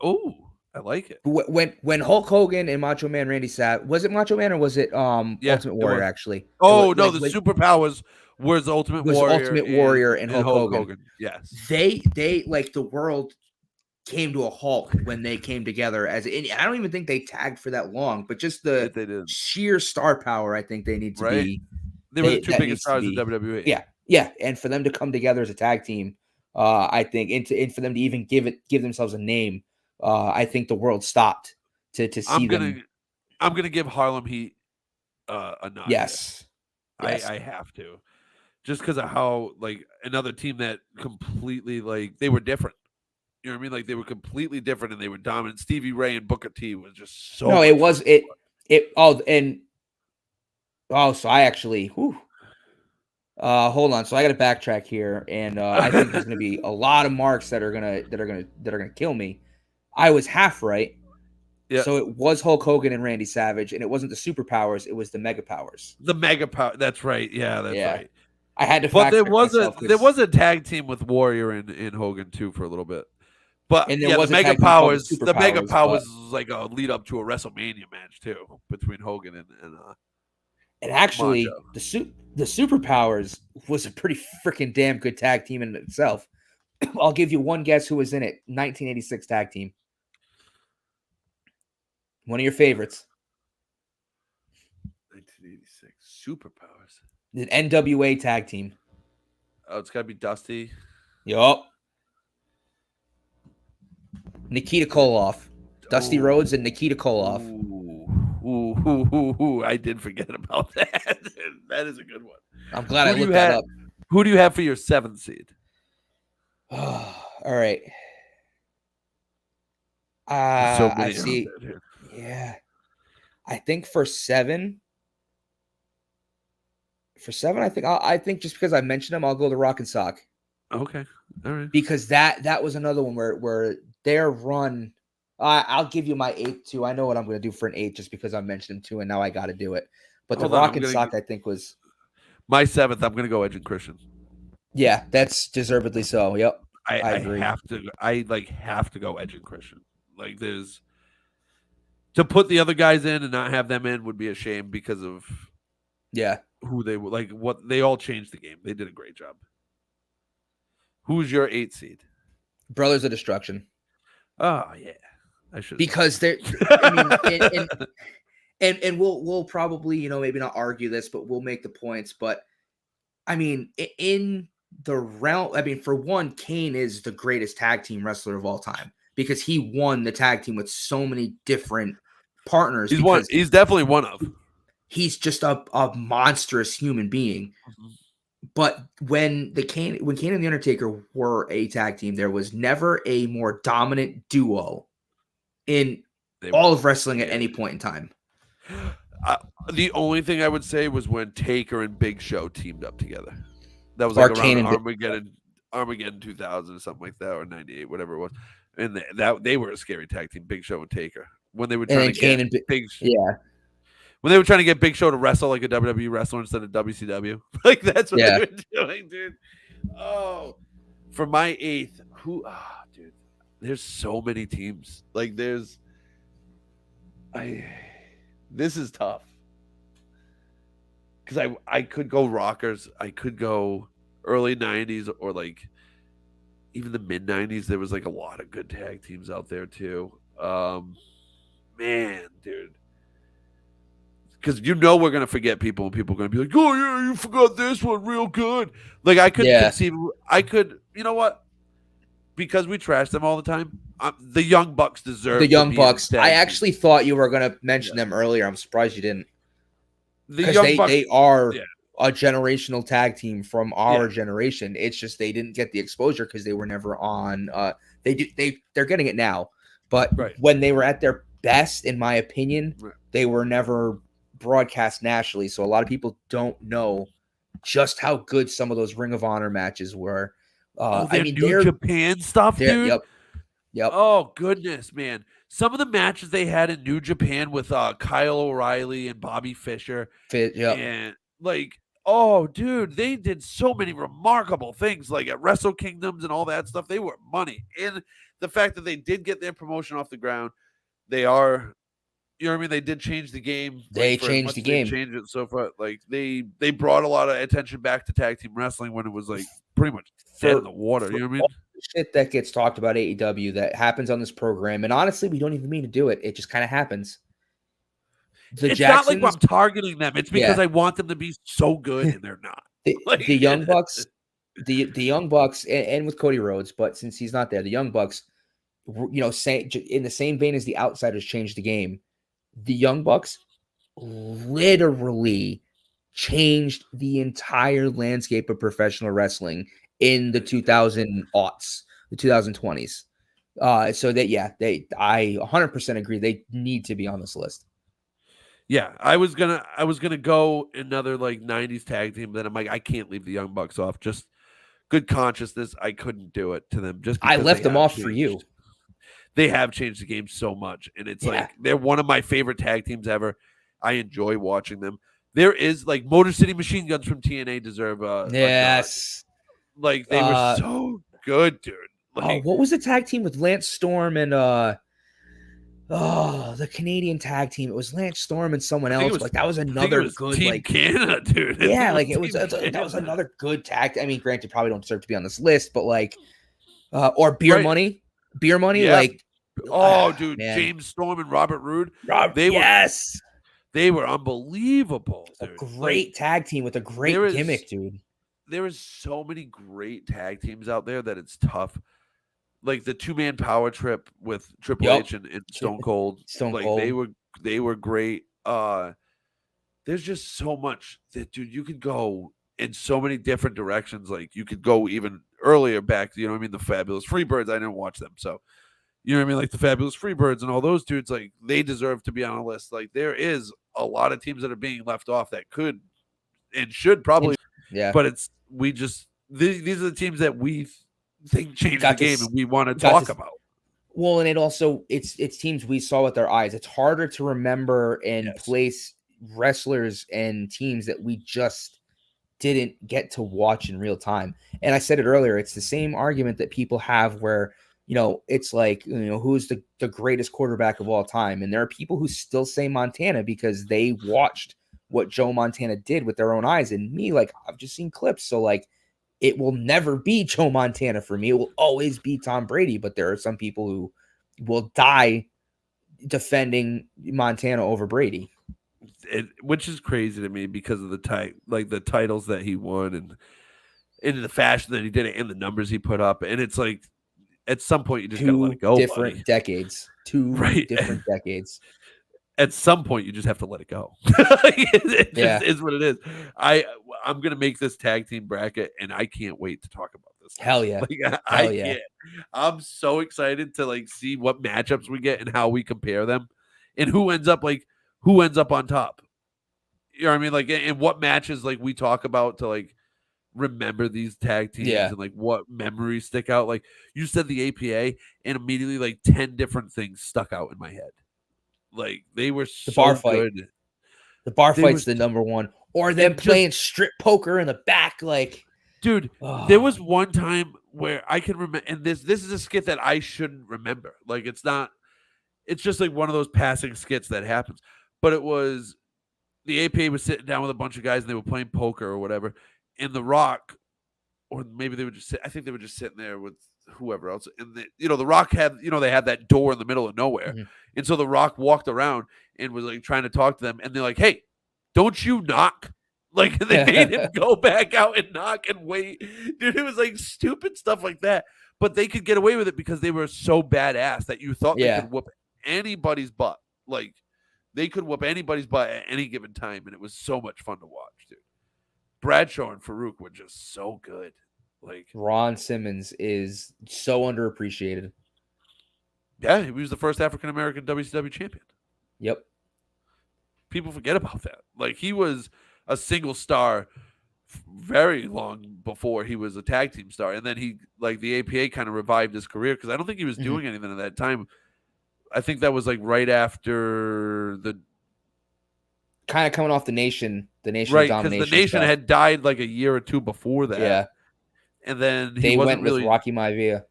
Oh, I like it. When Hulk Hogan and Macho Man Randy Savage, was it Macho Man or was it Ultimate Warrior, actually? Oh, no, the Superpowers was Ultimate Warrior and Hulk Hogan. Yes. They like the world came to a halt when they came together I don't even think they tagged for that long, but just the sheer star power I think they need to be. They were the two biggest stars in WWE. Yeah. Yeah. And for them to come together as a tag team, I think, and for them to even give themselves a name, I think the world stopped to see them. I'm gonna give Harlem Heat a nod. Yes. I have to. Just because of how, like, another team that completely, like, they were different. You know what I mean? Like, they were completely different and they were dominant. Stevie Ray and Booker T was just so. No, it was it. So I actually, hold on. So I got to backtrack here, and I think there's going to be a lot of marks that are gonna kill me. I was half right. Yeah. So it was Hulk Hogan and Randy Savage, and it wasn't the Superpowers; it was the Mega Powers. The Mega Power. That's right. Yeah, that's right. I had to. But there was a tag team with Warrior and Hogan too for a little bit. But And there yeah, was a tag team called The Mega Superpowers, Powers but was like a lead up to a WrestleMania match too between Hogan and actually Macho. the Superpowers was a pretty freaking damn good tag team in itself. I'll give you one guess who was in it. 1986 tag team. One of your favorites. 1986 Superpowers. The NWA tag team. Oh, it's got to be Dusty. Yup. Nikita Koloff. Dusty Rhodes and Nikita Koloff. Ooh, I did forget about that. That is a good one. I'm glad I looked that up. Who do you have for your 7th seed? All right. So many I see. Yeah. I think for 7, I think just because I mentioned them, I'll go to Rock and Sock. Okay. All right. Because that was another one where their run. I'll give you my 8th too. I know what I'm going to do for an 8 just because I mentioned them too, and now I got to do it. But the Rock and Sock, I think, was my 7th. I'm going to go Edge and Christian. Yeah, that's deservedly so. Yep, I agree. have to. I have to go Edge and Christian. Like, there's to put the other guys in and not have them in would be a shame because of who they were. Like, what they all changed the game. They did a great job. Who's your 8th seed? Brothers of Destruction. Oh yeah, I should, because they're. I mean, and we'll probably maybe not argue this, but we'll make the points. But I mean, in the realm, I mean, for one, Kane is the greatest tag team wrestler of all time because he won the tag team with so many different partners. He's definitely one of. He's just a monstrous human being. Mm-hmm. But when Kane and the Undertaker were a tag team, there was never a more dominant duo in all of wrestling at any point in time. The only thing I would say was when Taker and Big Show teamed up together. That was like around Armageddon 2000 or something like that, or 98, whatever it was. And they were a scary tag team, Big Show and Taker. When they were trying to get when they were trying to get Big Show to wrestle like a WWE wrestler instead of WCW. Like, that's what they were doing, dude. Oh, for my 8th, dude, there's so many teams. Like, this is tough. Because I could go Rockers. I could go early 90s or like even the mid 90s. There was like a lot of good tag teams out there too. Man, dude. Because we're going to forget people and people are going to be like, oh, yeah, you forgot this one real good. Like, I could conceive, you know what? Because we trash them all the time, the Young Bucks deserve the Young Bucks. I actually thought you were going to mention them earlier. I'm surprised you didn't. Because they are a generational tag team from our generation. It's just they didn't get the exposure because they were never on. They're getting it now, but when they were at their best, in my opinion, they were never broadcast nationally. So a lot of people don't know just how good some of those Ring of Honor matches were. New Japan stuff, dude. Yep. Oh goodness, man! Some of the matches they had in New Japan with Kyle O'Reilly and Bobby Fischer, and like, oh, dude, they did so many remarkable things, like at Wrestle Kingdoms and all that stuff. They were money, and the fact that they did get their promotion off the ground, they are. You know what I mean? They did change the game. They changed the game. Changed it so far. Like they brought a lot of attention back to tag team wrestling when it was like pretty much dead in the water. You know what I mean? Shit that gets talked about AEW that happens on this program, and honestly, we don't even mean to do it. It just kind of happens. It's not like I'm targeting them. It's because I want them to be so good, and they're not. The Young Bucks, the Young Bucks, and with Cody Rhodes, but since he's not there, the Young Bucks, in the same vein as the Outsiders changed the game. The Young Bucks literally changed the entire landscape of professional wrestling in the 2000s, the 2020s. So that, I 100% agree. They need to be on this list. Yeah, I was gonna go another like 90s tag team, but then I'm like, I can't leave the Young Bucks off. Just good consciousness. I couldn't do it to them. Just I left them off for you. They have changed the game so much, and it's like they're one of my favorite tag teams ever. I enjoy watching them. There is like Motor City Machine Guns from TNA deserve yes, like they were so good, dude. Oh, Like, what was the tag team with Lance Storm and the Canadian tag team? It was Lance Storm and someone I think it else. was But like that was I think it another was good Team like Canada, dude. I think yeah, it was like it was Team that was Canada. another good tag. I mean, granted, probably don't deserve to be on this list, but like or Right. Beer Money, Yeah. like Oh, dude, man, James Storm and Robert Roode, Rob, they were yes, they were unbelievable, a dude. Like great tag team with a there great is gimmick, dude. there is so many great tag teams out there that it's tough. Like the two-man power trip with Triple Yup, H and Stone Cold, Stone like they Cold, were they were great. There's just so much that dude you could go in so many different directions. Like you could go even earlier back, you know what I mean? The Fabulous Freebirds, I didn't watch them, so you know what I mean? Like the Fabulous Freebirds and all those dudes, like they deserve to be on a list. Like there is a lot of teams that are being left off that could and should and probably, yeah, but it's we just these are the teams that we think changed the got to game and we want to got talk to about. well, and it also it's teams we saw with our eyes. It's harder to remember and Yes. place wrestlers and teams that we just didn't get to watch in real time. And I said it earlier, it's the same argument that people have where, it's like, who's the greatest quarterback of all time? And there are people who still say Montana because they watched what Joe Montana did with their own eyes. And me, like, I've just seen clips. So, like, it will never be Joe Montana for me. It will always be Tom Brady. But there are some people who will die defending Montana over Brady. Which is crazy to me because of the titles that he won and in the fashion that he did it and the numbers he put up. And it's like at some point you just gotta let it Two go, buddy. different decades. Two Right. different decades. At some point you just have to let it go. It just Yeah. is what it is. I'm gonna make this tag team bracket and I can't wait to talk about this Hell list. yeah. Like I Hell yeah. can't. I'm so excited to like see what matchups we get and how we compare them and who ends up on top. You know what I mean? Like and what matches like we talk about to like remember these tag teams Yeah. and like what memories stick out. Like you said the APA and immediately like 10 different things stuck out in my head. Like they were The bar so fight. good. The bar They were fight's the number one. Or them and just playing strip poker in the back. Like, dude, there was one time where I can remember and this is a skit that I shouldn't remember. Like it's just like one of those passing skits that happens. But it was the APA was sitting down with a bunch of guys and they were playing poker or whatever. And The Rock, or maybe they were I think they were just sitting there with whoever else. And The Rock had, they had that door in the middle of nowhere. Mhm. And so The Rock walked around and was like trying to talk to them. And they're like, hey, don't you knock? Like they made him go back out and knock and wait. Dude, it was like stupid stuff like that. But they could get away with it because they were so badass that you thought they Yeah. could whoop anybody's butt. Like they could whoop anybody's butt at any given time. And it was so much fun to watch, dude. Bradshaw and Farouk were just so good. Like Ron Simmons is so underappreciated. yeah, he was the first African American WCW champion. Yep. People forget about that. Like he was a single star very long before he was a tag team star, and then he like the APA kind of revived his career because I don't think he was doing anything at that time. I think that was like right after the kind of coming off the nation right because domination the Nation stuff. had died like a year or two before that. Yeah. And then he They wasn't went really with Rocky Maivia.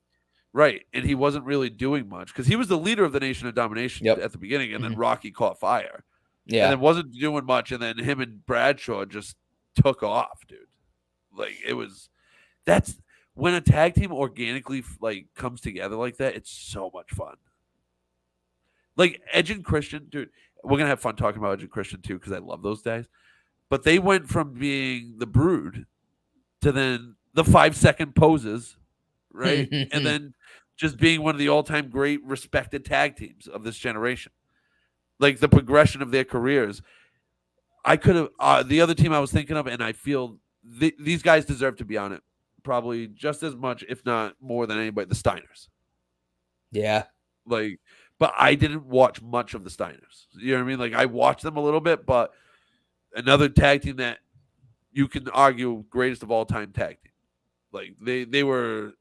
right, and he wasn't really doing much because he was the leader of the Nation of Domination Yep. at the beginning, and then Rocky caught fire. Yeah. And then wasn't doing much, and then him and Bradshaw just took off, dude. Like that's when a tag team organically like comes together like that. It's so much fun. Like Edge and Christian, dude. We're gonna have fun talking about Edge and Christian too because I love those guys. But they went from being the Brood to then the 5-second poses, right, and then just being one of the all-time great respected tag teams of this generation. Like the progression of their careers. I could have the other team I was thinking of, and I feel these guys deserve to be on it, probably just as much, if not more than anybody. The Steiners, Yeah. like, but I didn't watch much of the Steiners. You know what I mean? Like I watched them a little bit, but another tag team that you can argue greatest of all time tag team. Like they were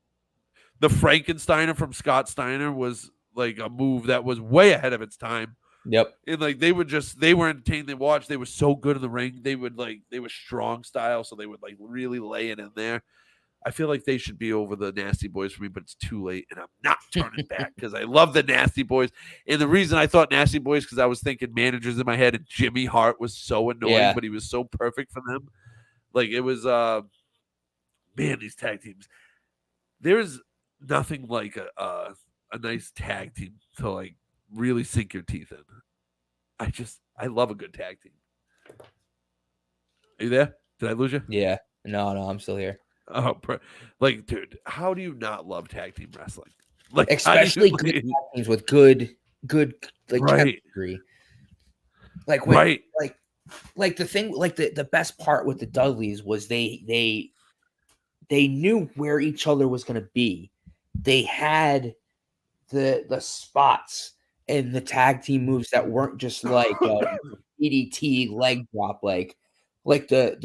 the Frankensteiner from Scott Steiner was like a move that was way ahead of its time. Yep. And like they were entertaining to watch. They were so good in the ring. They were strong style, so they would like really lay it in there. I feel like they should be over the Nasty Boys for me, but it's too late, and I'm not turning back because I love the Nasty Boys. And the reason I thought Nasty Boys because I was thinking managers in my head, and Jimmy Hart was so annoying, Yeah. but he was so perfect for them. Like it was, man, these tag teams. There's nothing like a nice tag team to like really sink your teeth in. I love a good tag team. Are you there? Did I lose you? Yeah. No, I'm still here. Oh, like, dude, how do you not love tag team wrestling? Like, Especially how do good you, tag teams with good like right, chemistry. Like when right, like the thing like the best part with the Dudleys was they knew where each other was going to be. They had the spots and the tag team moves that weren't just like EDT leg drop, like the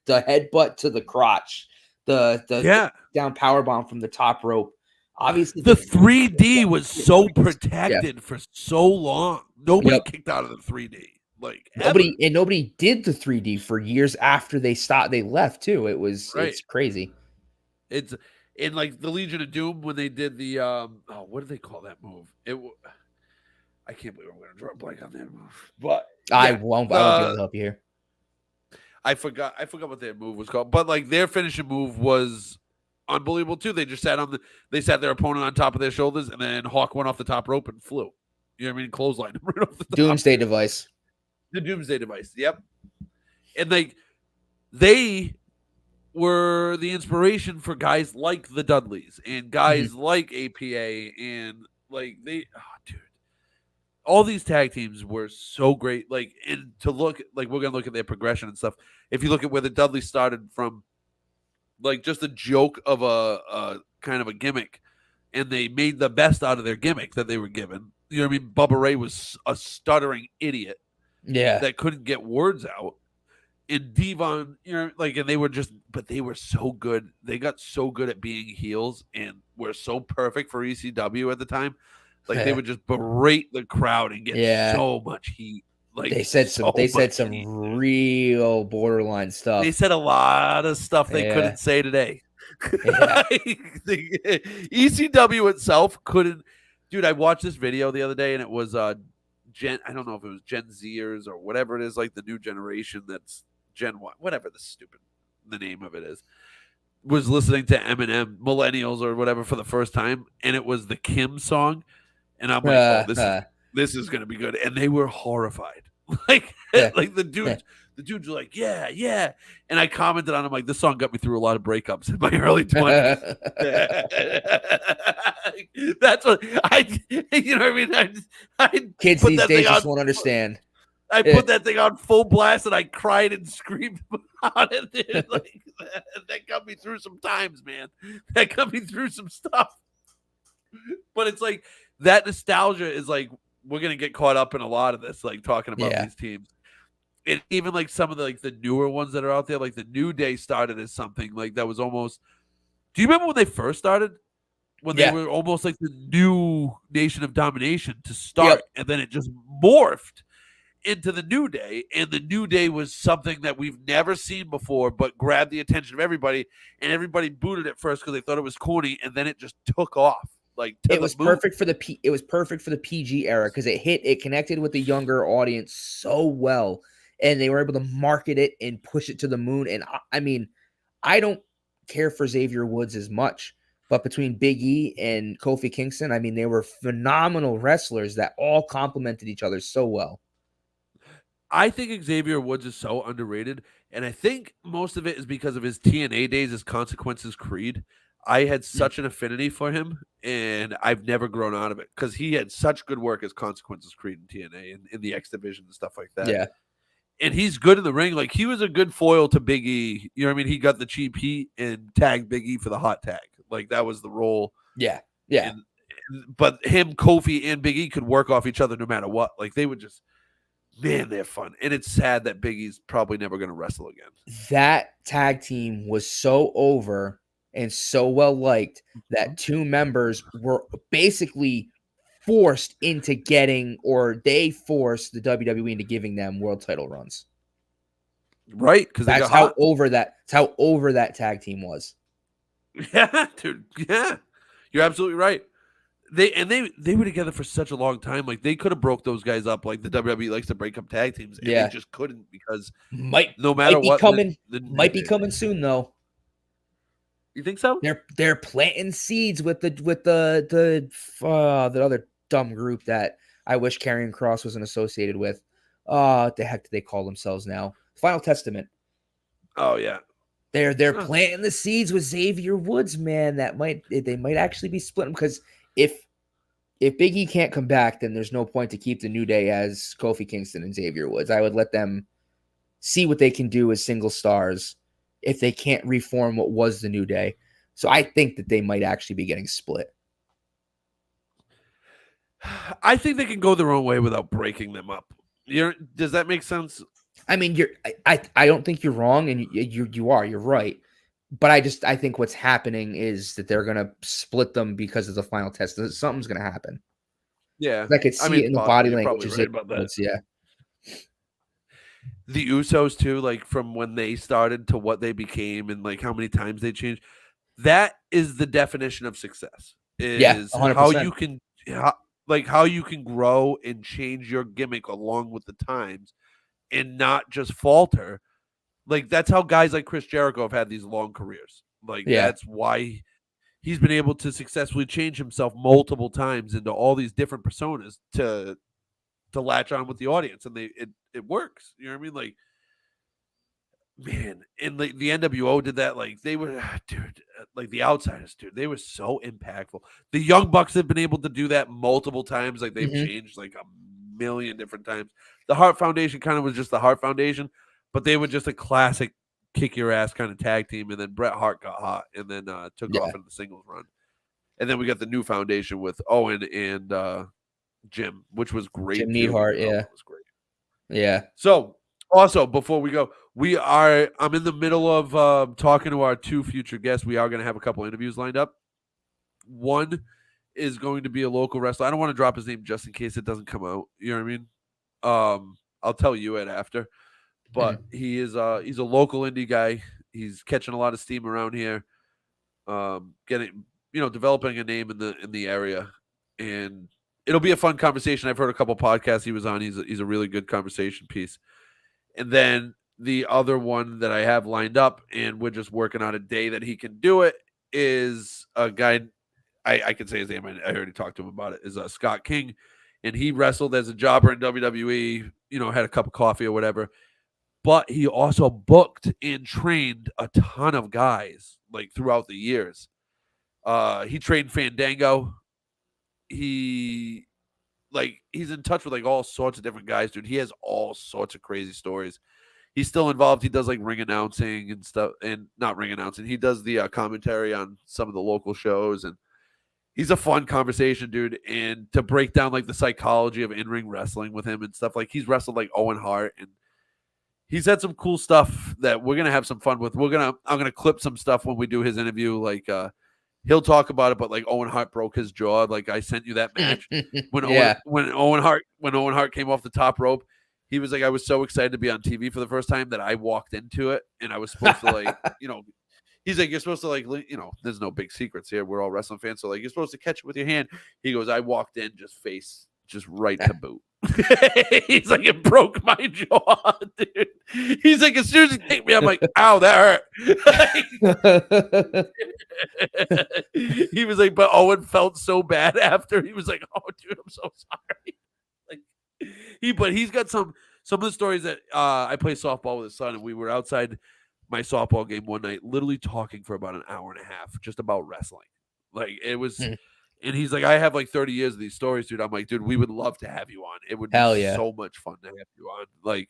the headbutt to the crotch, the yeah. down power bomb from the top rope. Obviously, The 3D was so yeah, protected for so long. Nobody yep. kicked out of the 3D, like ever. Nobody did the 3D for years after they stopped. They left too. Right. It's crazy. It's in like the Legion of Doom when they did the what do they call that move? I can't believe I'm going to draw a blank on that move. But I yeah, won't be able to help you here. I forgot what their move was called. But like their finishing move was unbelievable too. They just they sat their opponent on top of their shoulders, and then Hawk went off the top rope and flew. You know what I mean? Clothesline right off the top. Doomsday device. The Doomsday device. Yep. And they were the inspiration for guys like the Dudleys and guys like APA and like dude. All these tag teams were so great. Like, and to look like we're gonna look at their progression and stuff. If you look at where the Dudleys started from, like just a joke of a kind of a gimmick, and they made the best out of their gimmick that they were given. You know what I mean? Bubba Ray was a stuttering idiot Yeah. that couldn't get words out. And Devon, you know, like, and but they were so good. They got so good at being heels and were so perfect for ECW at the time. Like they would just berate the crowd and get so much heat. Like they said some heat. real borderline stuff. They said a lot of stuff they couldn't say today. Yeah. ECW itself couldn't. Dude, I watched this video the other day and it was Gen. I don't know if it was Gen Zers or whatever it is, like the new generation that's Gen 1, whatever the name of it is, was listening to Eminem, millennials or whatever for the first time, and it was the Kim song. And I'm like, this is gonna be good. And they were horrified. Like the dudes were like, yeah. And I commented on him like, this song got me through a lot of breakups in my early 20s. That's what you know what I mean? Kids these days just won't understand. I put that thing on full blast and I cried and screamed about it. Dude. Like, that got me through some times, man. That got me through some stuff. But it's like that nostalgia is like we're gonna get caught up in a lot of this, like talking about these teams. And even like some of the newer ones that are out there, like the New Day started as something like that was almost. Do you remember when they first started? When they were almost like the new Nation of Domination to start, and then it just morphed into the New Day, and the New Day was something that we've never seen before, but grabbed the attention of everybody, and everybody booted it first because they thought it was corny, and then it just took off. Like it was perfect for the PG era because it connected with the younger audience so well, and they were able to market it and push it to the moon. And I mean, I don't care for Xavier Woods as much, but between Big E and Kofi Kingston, I mean, they were phenomenal wrestlers that all complemented each other so well. I think Xavier Woods is so underrated, and I think most of it is because of his TNA days as Consequences Creed. I had such an affinity for him, and I've never grown out of it because he had such good work as Consequences Creed in TNA and in the X Division and stuff like that. Yeah. And he's good in the ring. Like, he was a good foil to Big E. You know what I mean? He got the cheap heat and tagged Big E for the hot tag. Like, that was the role. Yeah. But him, Kofi, and Big E could work off each other no matter what. Like, they would just, man, they're fun. And it's sad that Big E's probably never going to wrestle again. That tag team was so over and so well liked that two members were basically forced into getting, or they forced the WWE into giving them world title runs. Right? Because they got hot. That's how over that tag team was. Yeah, dude. Yeah, you're absolutely right. They were together for such a long time. Like they could have broke those guys up, like the WWE likes to break up tag teams, and they Yeah. just couldn't because Might no matter might be what, coming. the Might be coming soon though. you think so? They're planting seeds with the other dumb group that I wish Karrion Kross wasn't associated with. What the heck do they call themselves now? Final Testament. Oh yeah, They're planting the seeds with Xavier Woods, man. They might actually be splitting because if Big E can't come back, then there's no point to keep the New Day as Kofi Kingston and Xavier Woods. I would let them see what they can do as single stars if they can't reform what was the New Day. So I think that they might actually be getting split. I think they can go their own way without breaking them up. Does that make sense? I mean, I don't think you're wrong, and you're right. But I think what's happening is that they're gonna split them because of the final test. Something's gonna happen. Yeah, I could see it in the body you're language. probably right about that. Yeah. The Usos too, like from when they started to what they became, and like how many times they changed. That is the definition of success. Is 100%. how you can grow and change your gimmick along with the times, and not just falter. Like that's how guys like Chris Jericho have had these long careers. Like that's why he's been able to successfully change himself multiple times into all these different personas to latch on with the audience, and it works. You know what I mean? Like, man, and the NWO did that. Like they were, dude, like the Outsiders, dude, they were so impactful. The Young Bucks have been able to do that multiple times. Like they've changed like a million different times. The Hart Foundation kind of was just the Hart Foundation, but they were just a classic kick your ass kind of tag team. And then Bret Hart got hot and then took off in the singles run. And then we got the new foundation with Owen and Jim, which was great. Jim Neidhart, it was great. Yeah. So also before we go, I'm in the middle of talking to our two future guests. We are going to have a couple interviews lined up. One is going to be a local wrestler. I don't want to drop his name just in case it doesn't come out. You know what I mean? I'll tell you it after. But he's a local indie guy. He's catching a lot of steam around here. Developing a name in the area, and it'll be a fun conversation. I've heard a couple podcasts he was on. He's a really good conversation piece. And then the other one that I have lined up, and we're just working on a day that he can do it, is a guy. I can say his name. I already talked to him about it. Is Scott King, and he wrestled as a jobber in WWE. Had a cup of coffee or whatever. But he also booked and trained a ton of guys like throughout the years. He trained Fandango. He's in touch with like all sorts of different guys, dude. He has all sorts of crazy stories. He's still involved. He does like ring announcing and stuff, and not ring announcing. He does the commentary on some of the local shows, and he's a fun conversation, dude. And to break down like the psychology of in-ring wrestling with him and stuff, like he's wrestled like Owen Hart, and he's had some cool stuff that we're gonna have some fun with. I'm gonna clip some stuff when we do his interview, like he'll talk about it, but like Owen Hart broke his jaw. Like I sent you that match when Owen Hart came off the top rope. He was like, I was so excited to be on TV for the first time that I walked into it, and I was supposed to like, he's like, you're supposed to like, there's no big secrets here. We're all wrestling fans, so like, you're supposed to catch it with your hand. He goes, I walked in just right to boot. He's like, it broke my jaw, dude. He's like, as soon as he kicked me, I'm like, ow, that hurt. He was like, but Owen felt so bad after. He was like, oh, dude, I'm so sorry. But he's got some of the stories that I play softball with his son, and we were outside my softball game one night, literally talking for about an hour and a half just about wrestling. Like it was. And he's like, I have like 30 years of these stories, dude. I'm like, dude, we would love to have you on. It would be so much fun to have you on. Like,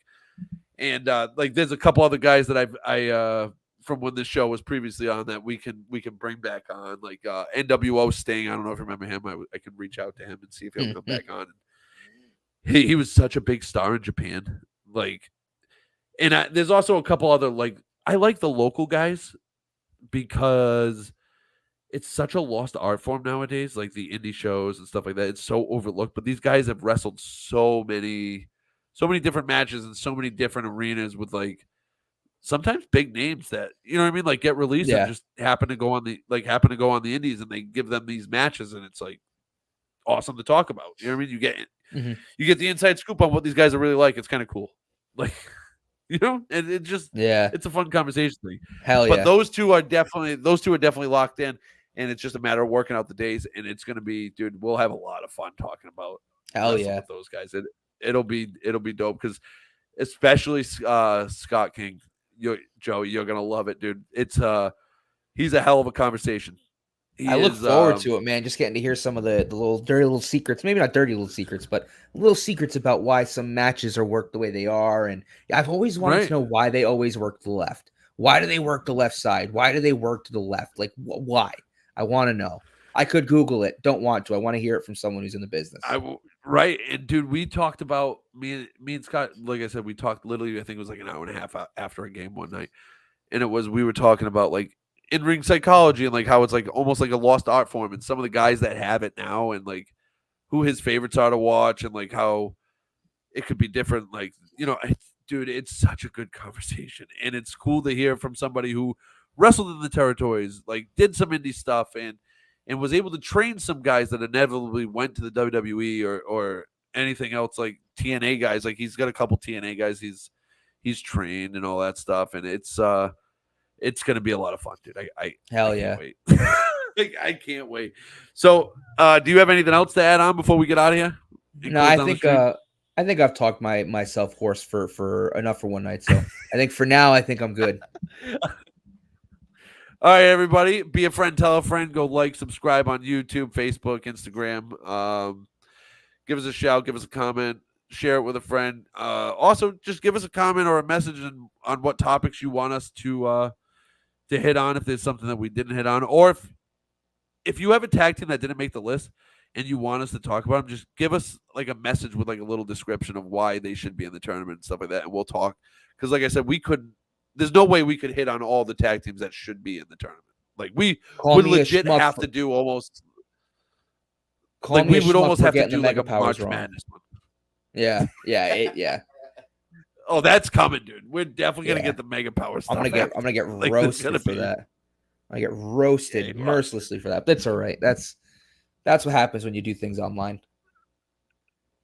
and like, there's a couple other guys that I from when this show was previously on that we can bring back on, like NWO Sting. I don't know if you remember him. I can reach out to him and see if he'll come back on. He was such a big star in Japan. Like, and there's also a couple other, like, I like the local guys because it's such a lost art form nowadays, like the indie shows and stuff like that. It's so overlooked, but these guys have wrestled so many different matches in so many different arenas with like sometimes big names that you know what I mean, like get released and Yeah. just happen to go on the indies, and they give them these matches, and it's like awesome to talk about. You know what I mean? Mhm. You get the inside scoop on what these guys are really like. It's kind of cool, like and Yeah. it's a fun conversation thing. Hell But yeah. those two are definitely locked in, and it's just a matter of working out the days. And it's gonna be, dude, we'll have a lot of fun talking about Hell wrestling yeah. with those guys. It'll be dope because especially Scott King, Joe, you're gonna love it, dude. He's a hell of a conversation. I He look is forward to it, man. Just getting to hear some of the little dirty little secrets. Maybe not dirty little secrets, but little secrets about why some matches are worked the way they are. And I've always wanted to right. know why they always work to the left. Why do they work the left side? Why do they work to the left? Like, why? I want to know. I could Google it. Don't want to. I want to hear it from someone who's in the business. Right, and dude, we talked about me and Scott. Like I said, we talked literally. I think it was like an hour and a half after a game one night, and we were talking about like in ring psychology and like how it's like almost like a lost art form, and some of the guys that have it now, and like who his favorites are to watch, and like how it could be different. Like dude, it's such a good conversation, and it's cool to hear from somebody who wrestled in the territories, like did some indie stuff, and was able to train some guys that inevitably went to the WWE or anything else, like TNA guys. Like he's got a couple TNA guys he's trained and all that stuff, and it's gonna be a lot of fun, dude. I Hell can't yeah. wait. Like, I can't wait. So, do you have anything else to add on before we get out of here and No, close down the stream? I think I've talked myself hoarse for enough for one night. So I think for now, I think I'm good. All right, everybody. Be a friend, tell a friend. Go like, subscribe on YouTube, Facebook, Instagram. Give us a shout, give us a comment, share it with a friend. Also, just give us a comment or a message on what topics you want us to hit on. If there's something that we didn't hit on, or if you have a tag team that didn't make the list and you want us to talk about them, just give us like a message with like a little description of why they should be in the tournament and stuff like that, and we'll talk. Because, like I said, we couldn't. There's no way we could hit on all the tag teams that should be in the tournament. Like we Call would me a legit schmuck. have to do almost Call like me we a would schmuck almost for have to getting the do like mega a powers March wrong. Madness one. Yeah, yeah. Oh, that's coming, dude. We're definitely gonna Yeah. get the mega power stuff. I'm gonna get like, roasted for that. I get roasted mercilessly for that. But it's all right. That's what happens when you do things online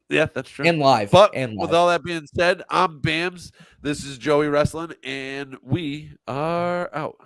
Yeah, that's true. and live. But And with live. all that being said, I'm Bams. This is Joey Wrestling, and we are out.